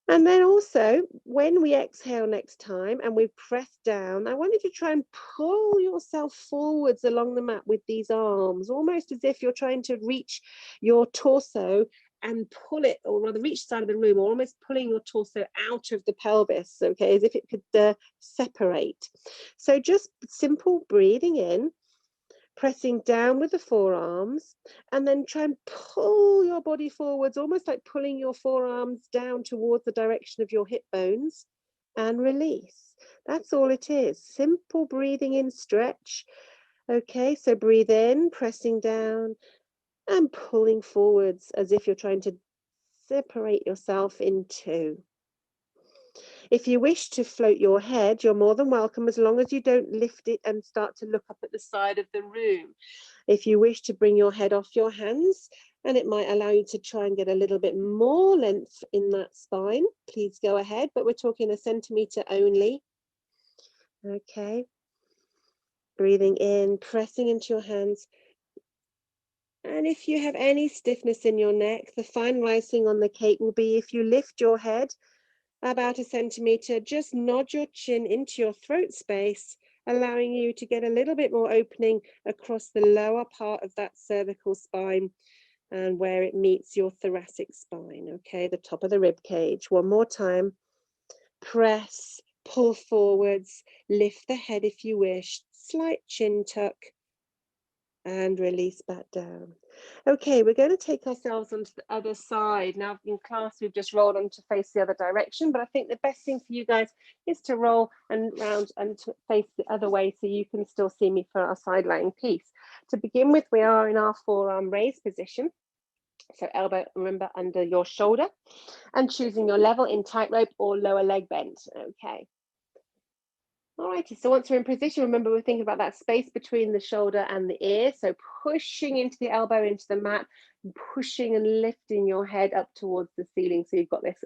And then also, when we exhale next time and we press down, I want you to try and pull yourself forwards along the mat with these arms, almost as if you're trying to reach your torso and pull it, or rather reach side of the room, or almost pulling your torso out of the pelvis, okay, as if it could separate. So just simple breathing in, pressing down with the forearms, and then try and pull your body forwards, almost like pulling your forearms down towards the direction of your hip bones, and release. That's all it is. Simple breathing in, stretch. Okay, so breathe in, pressing down and pulling forwards as if you're trying to separate yourself in two. If you wish to float your head, you're more than welcome, as long as you don't lift it and start to look up at the side of the room. If you wish to bring your head off your hands, and it might allow you to try and get a little bit more length in that spine, please go ahead, but we're talking 1 centimeter only. Okay. Breathing in, pressing into your hands. And if you have any stiffness in your neck, the final icing on the cake will be if you lift your head about 1 centimeter, just nod your chin into your throat space, allowing you to get a little bit more opening across the lower part of that cervical spine and where it meets your thoracic spine, okay, the top of the rib cage. One more time. Press, pull forwards, lift the head if you wish, slight chin tuck, and release back down. Okay, we're going to take ourselves onto the other side. Now in class, we've just rolled on to face the other direction, but I think the best thing for you guys is to roll and round and to face the other way so you can still see me for our side lying piece. To begin with, we are in our forearm raised position. So elbow, remember, under your shoulder, and choosing your level in tightrope or lower leg bend. Okay. Alrighty, so once we're in position, remember we're thinking about that space between the shoulder and the ear. So pushing into the elbow into the mat, pushing and lifting your head up towards the ceiling. So you've got this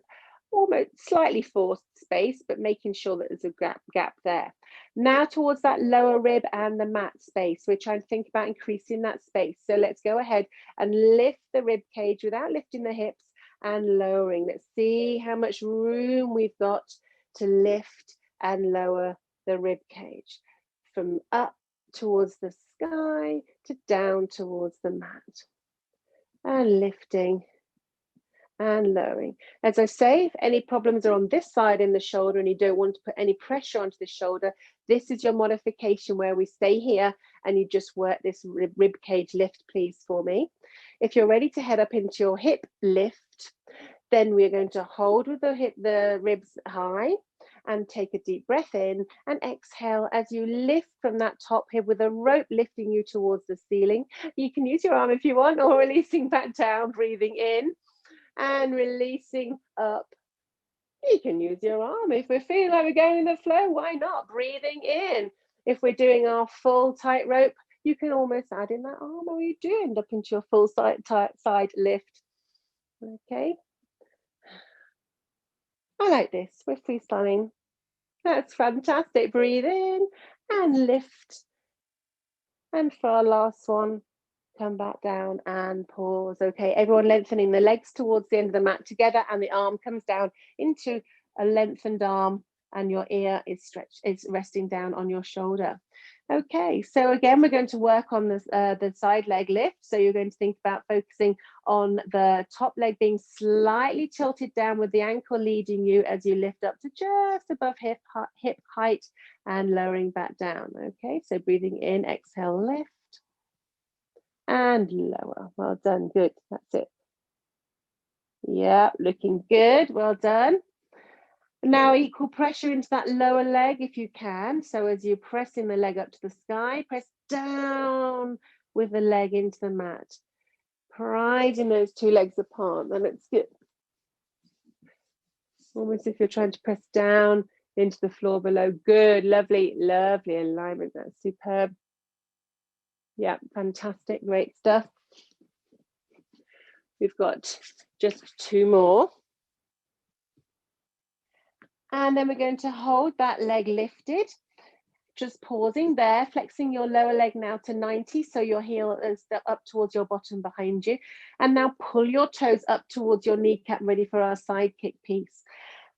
almost slightly forced space, but making sure that there's a gap there. Now towards that lower rib and the mat space, we're trying to think about increasing that space. So let's go ahead and lift the rib cage without lifting the hips and lowering. Let's see how much room we've got to lift and lower the rib cage, from up towards the sky to down towards the mat, and lifting and lowering. As I say, if any problems are on this side in the shoulder and you don't want to put any pressure onto the shoulder, this is your modification where we stay here and you just work this rib cage lift, please, for me. If you're ready to head up into your hip lift, then we're going to hold with the ribs high and take a deep breath in and exhale as you lift from that top hip with a rope lifting you towards the ceiling. You can use your arm if you want, or releasing back down, breathing in and releasing up. You can use your arm. If we're feeling like we're going in the flow, why not? Breathing in. If we're doing our full tightrope, you can almost add in that arm, or you do end up into your full side lift. Okay. I like this. We're freestyling. That's fantastic. Breathe in and lift. And for our last one, come back down and pause. Okay, everyone lengthening the legs towards the end of the mat together, and the arm comes down into a lengthened arm, and your ear is stretched, is resting down on your shoulder. Okay, so again, we're going to work on this, the side leg lift. So you're going to think about focusing on the top leg being slightly tilted down with the ankle leading you as you lift up to just above hip height and lowering back down. Okay, so breathing in, exhale, lift and lower. Well done, good, that's it. Yeah, looking good, well done. Now equal pressure into that lower leg if you can. So as you're pressing the leg up to the sky, press down with the leg into the mat. Prizing those two legs apart, then it's good. Almost if you're trying to press down into the floor below. Good, lovely, lovely alignment, that's superb. Yeah, fantastic, great stuff. We've got just two more. And then we're going to hold that leg lifted, just pausing there, flexing your lower leg now to 90, so your heel is up towards your bottom behind you. And now pull your toes up towards your kneecap, ready for our side kick piece.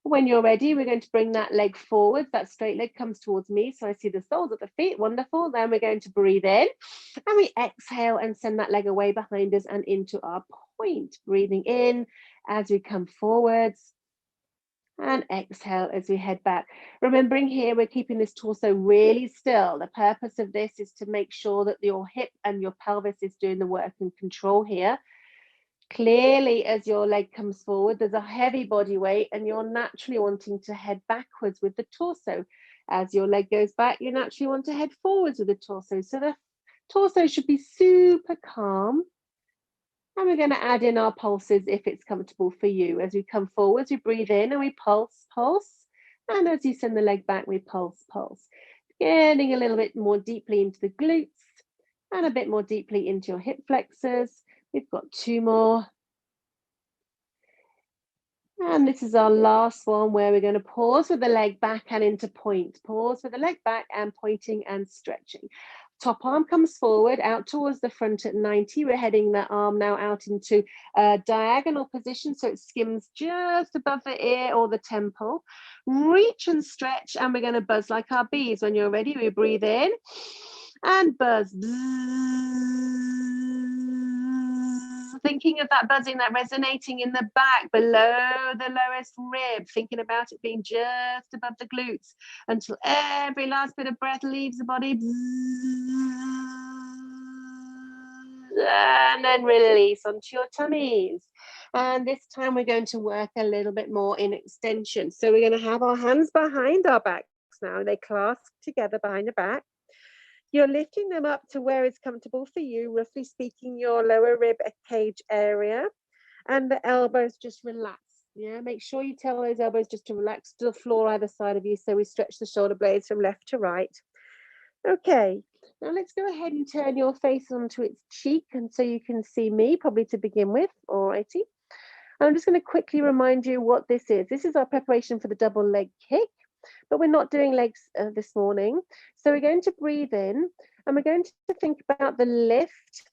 When you're ready, we're going to bring that leg forward. That straight leg comes towards me, so I see the soles of the feet. Wonderful. Then we're going to breathe in, and we exhale and send that leg away behind us and into our point. Breathing in as we come forwards, and exhale as we head back. Remembering here, we're keeping this torso really still. The purpose of this is to make sure that your hip and your pelvis is doing the work and control here. Clearly, as your leg comes forward, there's a heavy body weight and you're naturally wanting to head backwards with the torso. As your leg goes back, you naturally want to head forwards with the torso. So the torso should be super calm. And we're going to add in our pulses if it's comfortable for you. As we come forwards, we breathe in and we pulse, pulse. And as you send the leg back, we pulse, pulse. Getting a little bit more deeply into the glutes and a bit more deeply into your hip flexors. We've got 2 more. And this is our last one where we're going to pause with the leg back and into point. Pause with the leg back and pointing and stretching. Top arm comes forward, out towards the front at 90. We're heading that arm now out into a diagonal position, so it skims just above the ear or the temple. Reach and stretch, and we're going to buzz like our bees. When you're ready, we breathe in and buzz. Thinking of that buzzing, that resonating in the back below the lowest rib, thinking about it being just above the glutes until every last bit of breath leaves the body. And then release onto your tummies. And this time we're going to work a little bit more in extension. So we're going to have our hands behind our backs now. They clasp together behind the back. You're lifting them up to where it's comfortable for you, roughly speaking, your lower rib cage area, and the elbows just relax. Yeah, make sure you tell those elbows just to relax to the floor either side of you, so we stretch the shoulder blades from left to right. Okay, now let's go ahead and turn your face onto its cheek, and so you can see me, probably to begin with. Alrighty. I'm just going to quickly remind you what this is. This is our preparation for the double leg kick. But we're not doing legs this morning. So we're going to breathe in and we're going to think about the lift,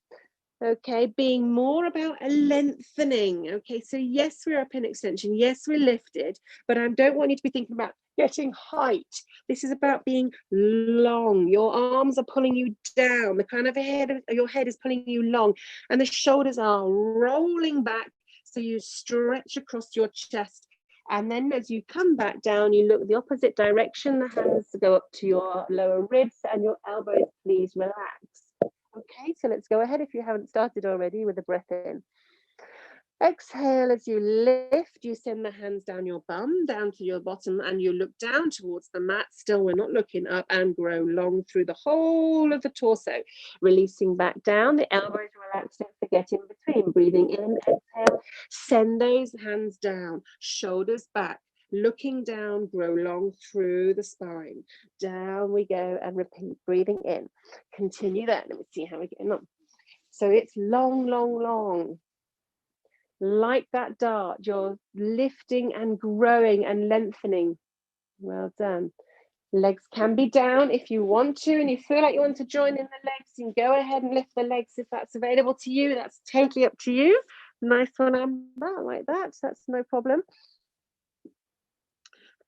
okay, being more about a lengthening. Okay, so yes, we're up in extension. Yes, we're lifted, but I don't want you to be thinking about getting height. This is about being long. Your arms are pulling you down. The kind of your head is pulling you long, and the shoulders are rolling back. So you stretch across your chest. And then as you come back down, you look the opposite direction. The hands go up to your lower ribs and your elbows, please relax. Okay, so let's go ahead if you haven't started already with the breath in. Exhale as you lift, you send the hands down your bum, down to your bottom, and you look down towards the mat. Still, we're not looking up, and grow long through the whole of the torso. Releasing back down, the elbows relax, don't forget in between. Breathing in, exhale, send those hands down, shoulders back. Looking down, grow long through the spine. Down we go and repeat, breathing in. Continue that. Let me see how we're getting on. So it's long, long, long. Like that dart, you're lifting and growing and lengthening. Well done. Legs can be down if you want to, and you feel like you want to join in the legs, you can go ahead and lift the legs if that's available to you. That's totally up to you. Nice one, Amber, like that. That's no problem.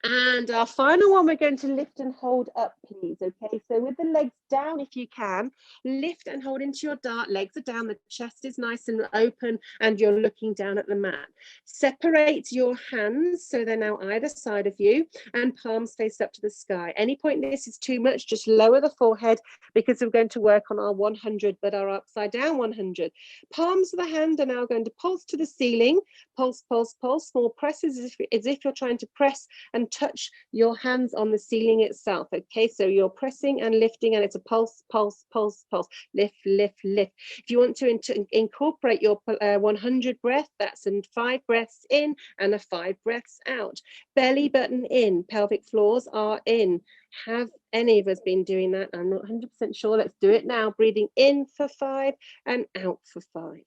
And our final one, we're going to lift and hold up, please. Okay, so with the legs down, if you can, lift and hold into your dart. Legs are down, the chest is nice and open, and you're looking down at the mat. Separate your hands so they're now either side of you, and palms face up to the sky. Any point this is too much, just lower the forehead, because we're going to work on our 100, but our upside down 100. Palms of the hand are now going to pulse to the ceiling. Pulse, pulse, pulse. Small presses as if you're trying to press and touch your hands on the ceiling itself. Okay, so you're pressing and lifting, and it's a pulse, pulse, pulse, pulse. Lift, lift, lift. If you want to incorporate your 100 breath, that's 5 breaths in and 5 breaths out. Belly button in, pelvic floors are in. Have any of us been doing that? I'm not 100% sure. Let's do it now. Breathing in for 5 and out for 5.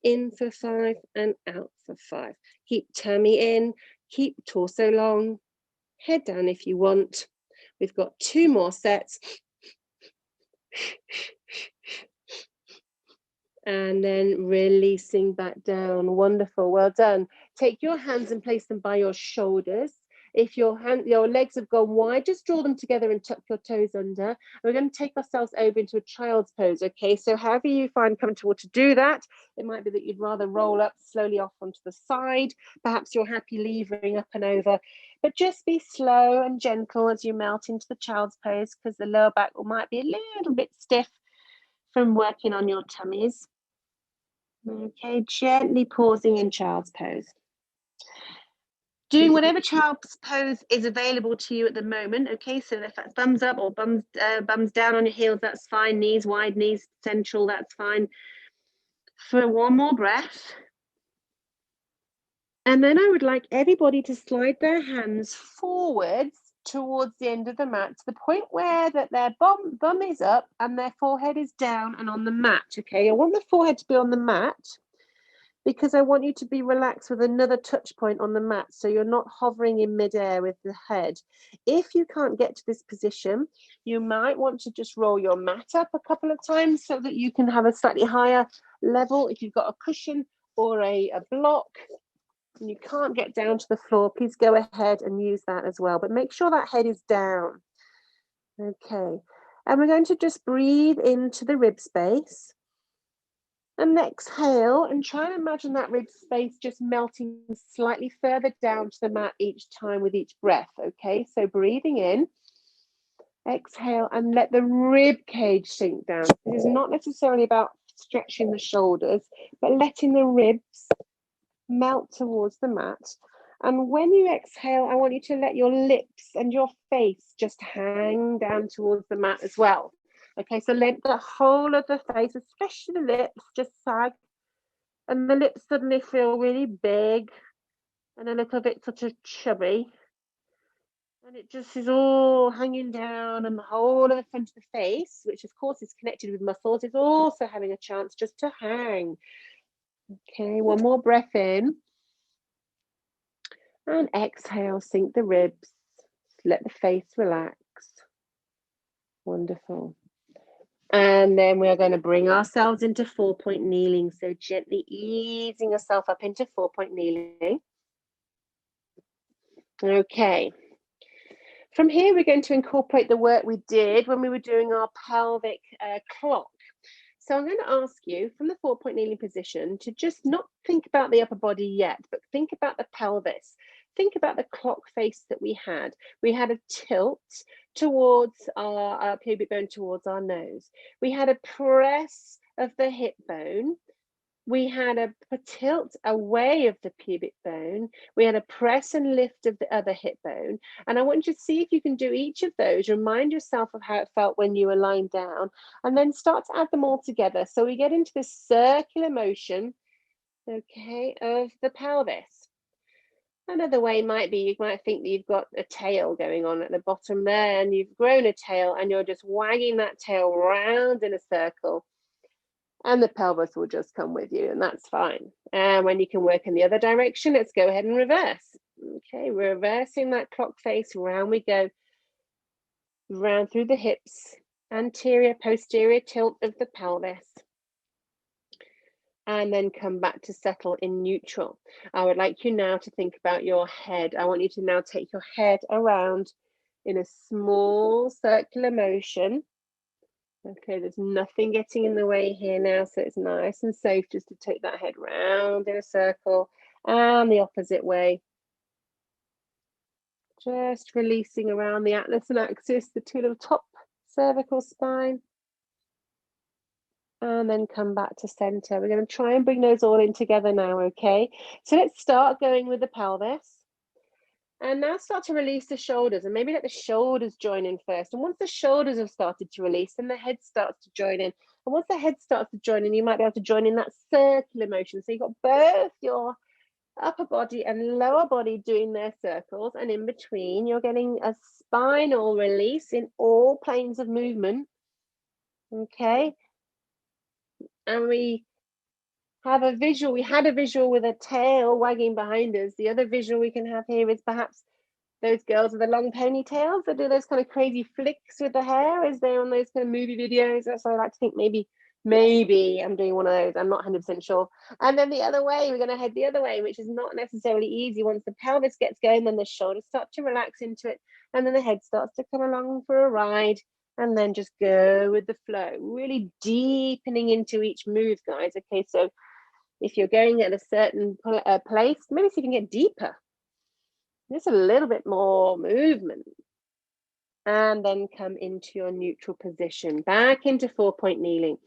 In for 5 and out for 5. Keep tummy in, keep torso long. Head down if you want. We've got 2 more sets. And then releasing back down. Wonderful. Well done. Take your hands and place them by your shoulders. If your legs have gone wide, just draw them together and tuck your toes under. And we're going to take ourselves over into a child's pose, okay? So however you find comfortable to do that, it might be that you'd rather roll up slowly off onto the side. Perhaps you're happy levering up and over, but just be slow and gentle as you melt into the child's pose, because the lower back might be a little bit stiff from working on your tummies. Okay, gently pausing in child's pose. Doing whatever child's pose is available to you at the moment, okay? So if that's thumbs up or bums down on your heels, that's fine. Knees wide, knees central, that's fine. For one more breath. And then I would like everybody to slide their hands forwards towards the end of the mat, to the point where that their bum is up and their forehead is down and on the mat, okay? I want the forehead to be on the mat, because I want you to be relaxed with another touch point on the mat, so you're not hovering in midair with the head. If you can't get to this position, you might want to just roll your mat up a couple of times so that you can have a slightly higher level. If you've got a cushion or a block and you can't get down to the floor, please go ahead and use that as well. But make sure that head is down. Okay, and we're going to just breathe into the rib space. And exhale, and try and imagine that rib space just melting slightly further down to the mat each time with each breath, okay? So breathing in, exhale, and let the rib cage sink down. It is not necessarily about stretching the shoulders, but letting the ribs melt towards the mat. And when you exhale, I want you to let your lips and your face just hang down towards the mat as well. Okay, so let the whole of the face, especially the lips, just sag. And the lips suddenly feel really big and a little bit sort of chubby. And it just is all hanging down, and the whole of the front of the face, which of course is connected with muscles, is also having a chance just to hang. Okay, one more breath in. And exhale, sink the ribs. Let the face relax. Wonderful. And then we're going to bring ourselves into 4-point kneeling. So gently easing yourself up into 4-point kneeling. Okay. From here, we're going to incorporate the work we did when we were doing our pelvic clock. So I'm going to ask you from the 4-point kneeling position to just not think about the upper body yet, but think about the pelvis. Think about the clock face that we had. We had a tilt towards our pubic bone, towards our nose. We had a press of the hip bone. We had a tilt away of the pubic bone. We had a press and lift of the other hip bone. And I want you to see if you can do each of those. Remind yourself of how it felt when you were lying down, and then start to add them all together. So we get into this circular motion, okay, of the pelvis. Another way might be, you might think that you've got a tail going on at the bottom there, and you've grown a tail and you're just wagging that tail round in a circle. And the pelvis will just come with you, and that's fine. And when you can work in the other direction, let's go ahead and reverse. Okay, reversing that clock face, round we go. Round through the hips, anterior, posterior tilt of the pelvis. And then come back to settle in neutral. I would like you now to think about your head. I want you to now take your head around in a small circular motion. Okay, there's nothing getting in the way here now, so it's nice and safe just to take that head round in a circle and the opposite way. Just releasing around the atlas and axis, the two little top cervical spine. And then come back to center. We're going to try and bring those all in together now, okay? So let's start going with the pelvis. And now start to release the shoulders, and maybe let the shoulders join in first. And once the shoulders have started to release, then the head starts to join in. And once the head starts to join in, you might be able to join in that circular motion. So you've got both your upper body and lower body doing their circles, and in between, you're getting a spinal release in all planes of movement. Okay. And we have a visual, we had a visual with a tail wagging behind us. The other visual we can have here is perhaps those girls with the long ponytails that do those kind of crazy flicks with the hair. Is there on those kind of movie videos? That's what I like to think maybe Maybe I'm doing one of those. I'm not 100% sure. And then the other way, we're going to head the other way, which is not necessarily easy. Once the pelvis gets going, then the shoulders start to relax into it. And then the head starts to come along for a ride. And then just go with the flow, really deepening into each move, guys. Okay, so if you're going at a certain place, maybe see if you can get deeper. Just a little bit more movement. And then come into your neutral position, back into 4-point kneeling.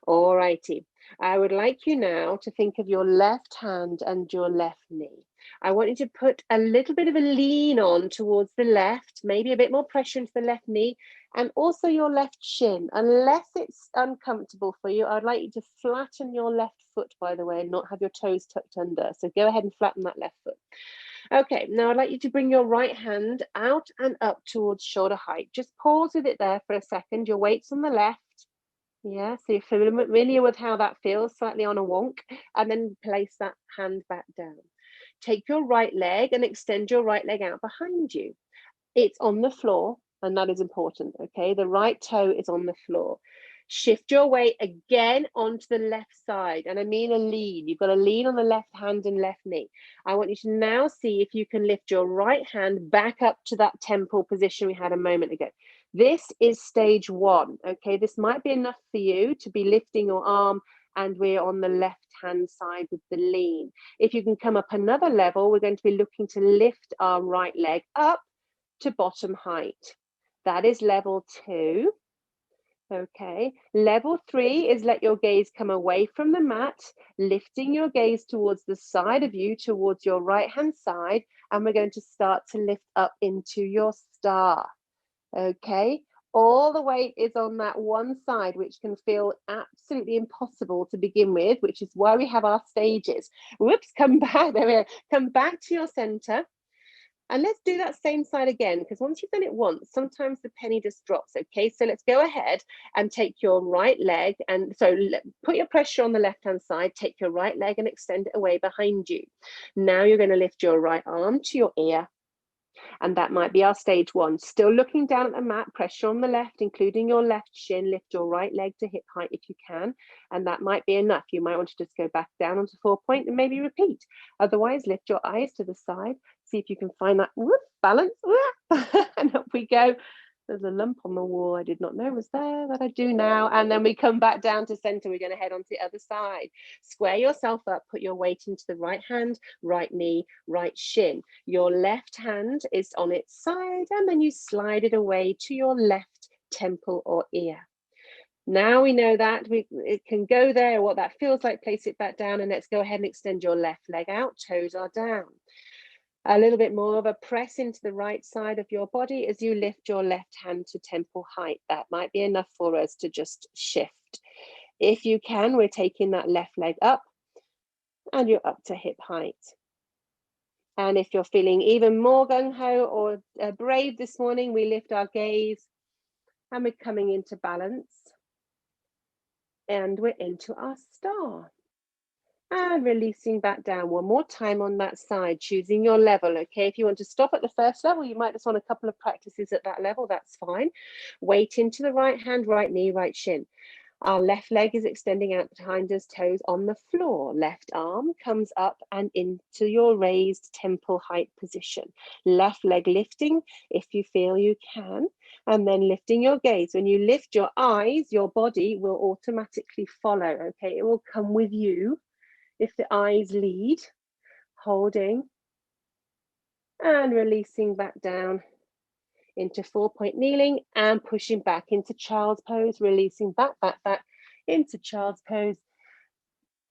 All righty. I would like you now to think of your left hand and your left knee. I want you to put a little bit of a lean on towards the left, maybe a bit more pressure into the left knee, and also your left shin. Unless it's uncomfortable for you, I'd like you to flatten your left foot, by the way, and not have your toes tucked under. So go ahead and flatten that left foot. Okay, now I'd like you to bring your right hand out and up towards shoulder height. Just pause with it there for a second. Your weight's on the left. Yeah, so you're familiar with how that feels, slightly on a wonk, and then place that hand back down. Take your right leg and extend your right leg out behind you. It's on the floor, and that is important, okay? The right toe is on the floor. Shift your weight again onto the left side, and I mean a lean. You've got to lean on the left hand and left knee. I want you to now see if you can lift your right hand back up to that temple position we had a moment ago. This is stage 1, okay? This might be enough for you to be lifting your arm, and we're on the left hand side with the lean. If you can come up another level, we're going to be looking to lift our right leg up to bottom height. That is level 2. Okay, level 3 is let your gaze come away from the mat, lifting your gaze towards the side of you, towards your right hand side, and we're going to start to lift up into your star. Okay, all the weight is on that one side, which can feel absolutely impossible to begin with, which is why we have our stages. Whoops, come back, there we go. Come back to your center. And let's do that same side again, because once you've done it once, sometimes the penny just drops, okay? So let's go ahead and take your right leg, and so put your pressure on the left-hand side, take your right leg and extend it away behind you. Now you're going to lift your right arm to your ear, and that might be our stage 1. Still looking down at the mat, pressure on the left, including your left shin. Lift your right leg to hip height if you can, and that might be enough. You might want to just go back down onto 4-point and maybe repeat. Otherwise, lift your eyes to the side. See if you can find that balance. And up we go. There's a lump on the wall I did not know was there, that I do now. And then we come back down to center. We're going to head on to the other side. Square yourself up, put your weight into the right hand, right knee, right shin. Your left hand is on its side, and then you slide it away to your left temple or ear. Now we know that it can go there, what that feels like. Place it back down, and let's go ahead and extend your left leg out. Toes are down. A little bit more of a press into the right side of your body as you lift your left hand to temple height. That might be enough for us to just shift. If you can, we're taking that left leg up, and you're up to hip height. And if you're feeling even more gung-ho or brave this morning, we lift our gaze, and we're coming into balance, and we're into our star. And releasing back down one more time on that side, choosing your level, okay? If you want to stop at the first level, you might just want a couple of practices at that level, that's fine. Weight into the right hand, right knee, right shin. Our left leg is extending out behind us, toes on the floor. Left arm comes up and into your raised temple height position. Left leg lifting if you feel you can, and then lifting your gaze. When you lift your eyes, your body will automatically follow, okay? It will come with you. If the eyes lead, holding and releasing back down into 4-point kneeling and pushing back into child's pose, releasing back into child's pose.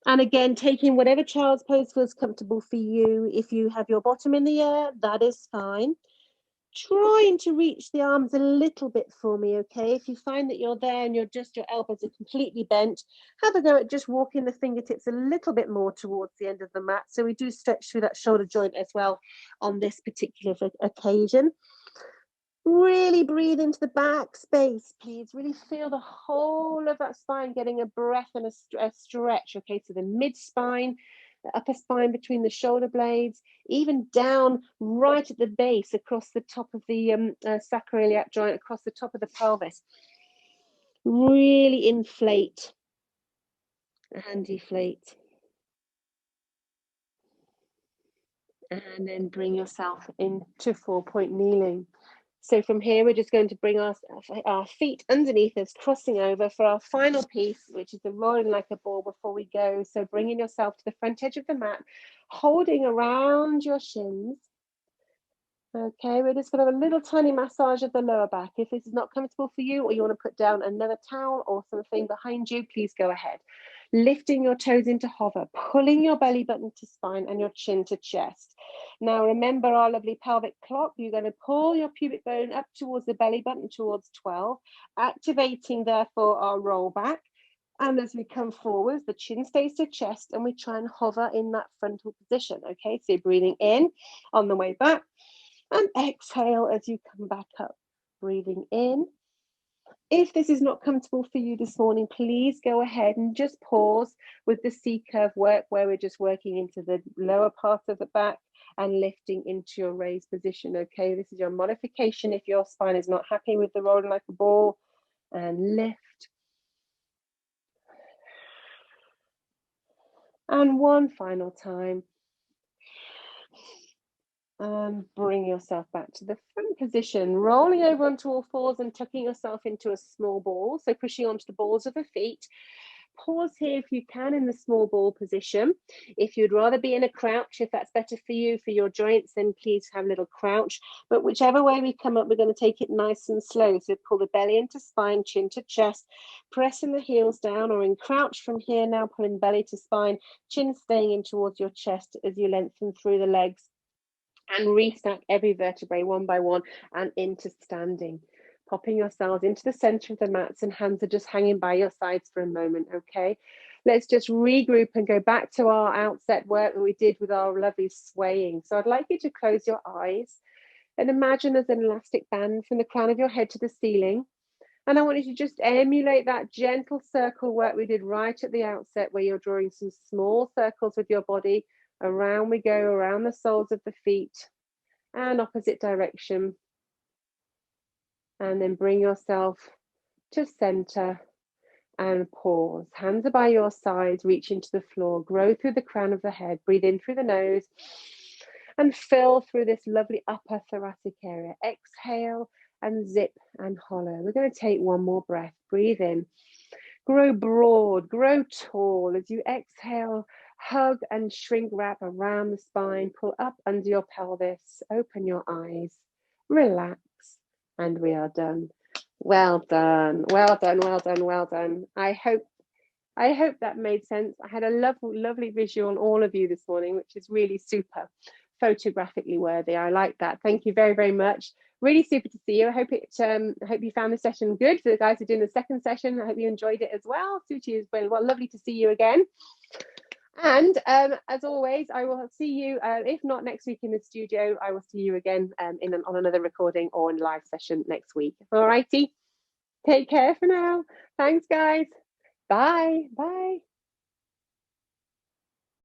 And again, taking whatever child's pose feels comfortable for you. If you have your bottom in the air, that is fine. Trying to reach the arms a little bit for me, okay? If you find that you're there and your elbows are completely bent, have a go at just walking the fingertips a little bit more towards the end of the mat. So we do stretch through that shoulder joint as well on this particular occasion. Really breathe into the back space, please. Really feel the whole of that spine getting a breath and a stretch, okay? So the mid-spine, the upper spine between the shoulder blades, even down right at the base across the top of the sacroiliac joint, across the top of the pelvis. Really inflate and deflate. And then bring yourself into 4-point kneeling. So from here, we're just going to bring our feet underneath us, crossing over for our final piece, which is the rolling like a ball before we go. So bringing yourself to the front edge of the mat, holding around your shins. Okay, we're just going to have a little tiny massage of the lower back. If this is not comfortable for you, or you want to put down another towel or something behind you, please go ahead. Lifting your toes into hover, pulling your belly button to spine and your chin to chest. Now remember our lovely pelvic clock. You're going to pull your pubic bone up towards the belly button, towards 12, activating therefore our roll back. And as we come forward, the chin stays to chest and we try and hover in that frontal position. Okay, so you're breathing in on the way back. And exhale as you come back up, breathing in. If this is not comfortable for you this morning, please go ahead and just pause with the C-curve work, where we're just working into the lower part of the back and lifting into your raised position. Okay, this is your modification if your spine is not happy with the rolling like a ball. And lift. And one final time. And bring yourself back to the front position, rolling over onto all fours and tucking yourself into a small ball. So pushing onto the balls of the feet. Pause here if you can in the small ball position. If you'd rather be in a crouch, if that's better for you, for your joints, then please have a little crouch. But whichever way we come up, we're going to take it nice and slow. So pull the belly into spine, chin to chest, pressing the heels down, or in crouch from here now, pulling belly to spine, chin staying in towards your chest as you lengthen through the legs. And restack every vertebrae one by one and into standing. Popping yourselves into the center of the mats, and hands are just hanging by your sides for a moment, okay? Let's just regroup and go back to our outset work that we did with our lovely swaying. So I'd like you to close your eyes and imagine there's an elastic band from the crown of your head to the ceiling. And I want you to just emulate that gentle circle work we did right at the outset, where you're drawing some small circles with your body. Around we go, around the soles of the feet and opposite direction. And then bring yourself to center and pause. Hands are by your sides, reach into the floor, grow through the crown of the head, breathe in through the nose and fill through this lovely upper thoracic area. Exhale and zip and hollow. We're going to take one more breath. Breathe in. Grow broad, grow tall. As you exhale, hug and shrink wrap around the spine, pull up under your pelvis, open your eyes, relax, and we are done. Well done, well done, well done, well done. I hope that made sense. I had a lovely visual on all of you this morning, which is really super photographically worthy. I like that. Thank you very, very much. Really super to see you. I hope you found the session good. For the guys who are doing the second session, I hope you enjoyed it as well. Suchi as well. Lovely to see you again. And as always, I will see you, if not next week in the studio, I will see you again on another recording or in live session next week. All righty. Take care for now. Thanks, guys. Bye. Bye.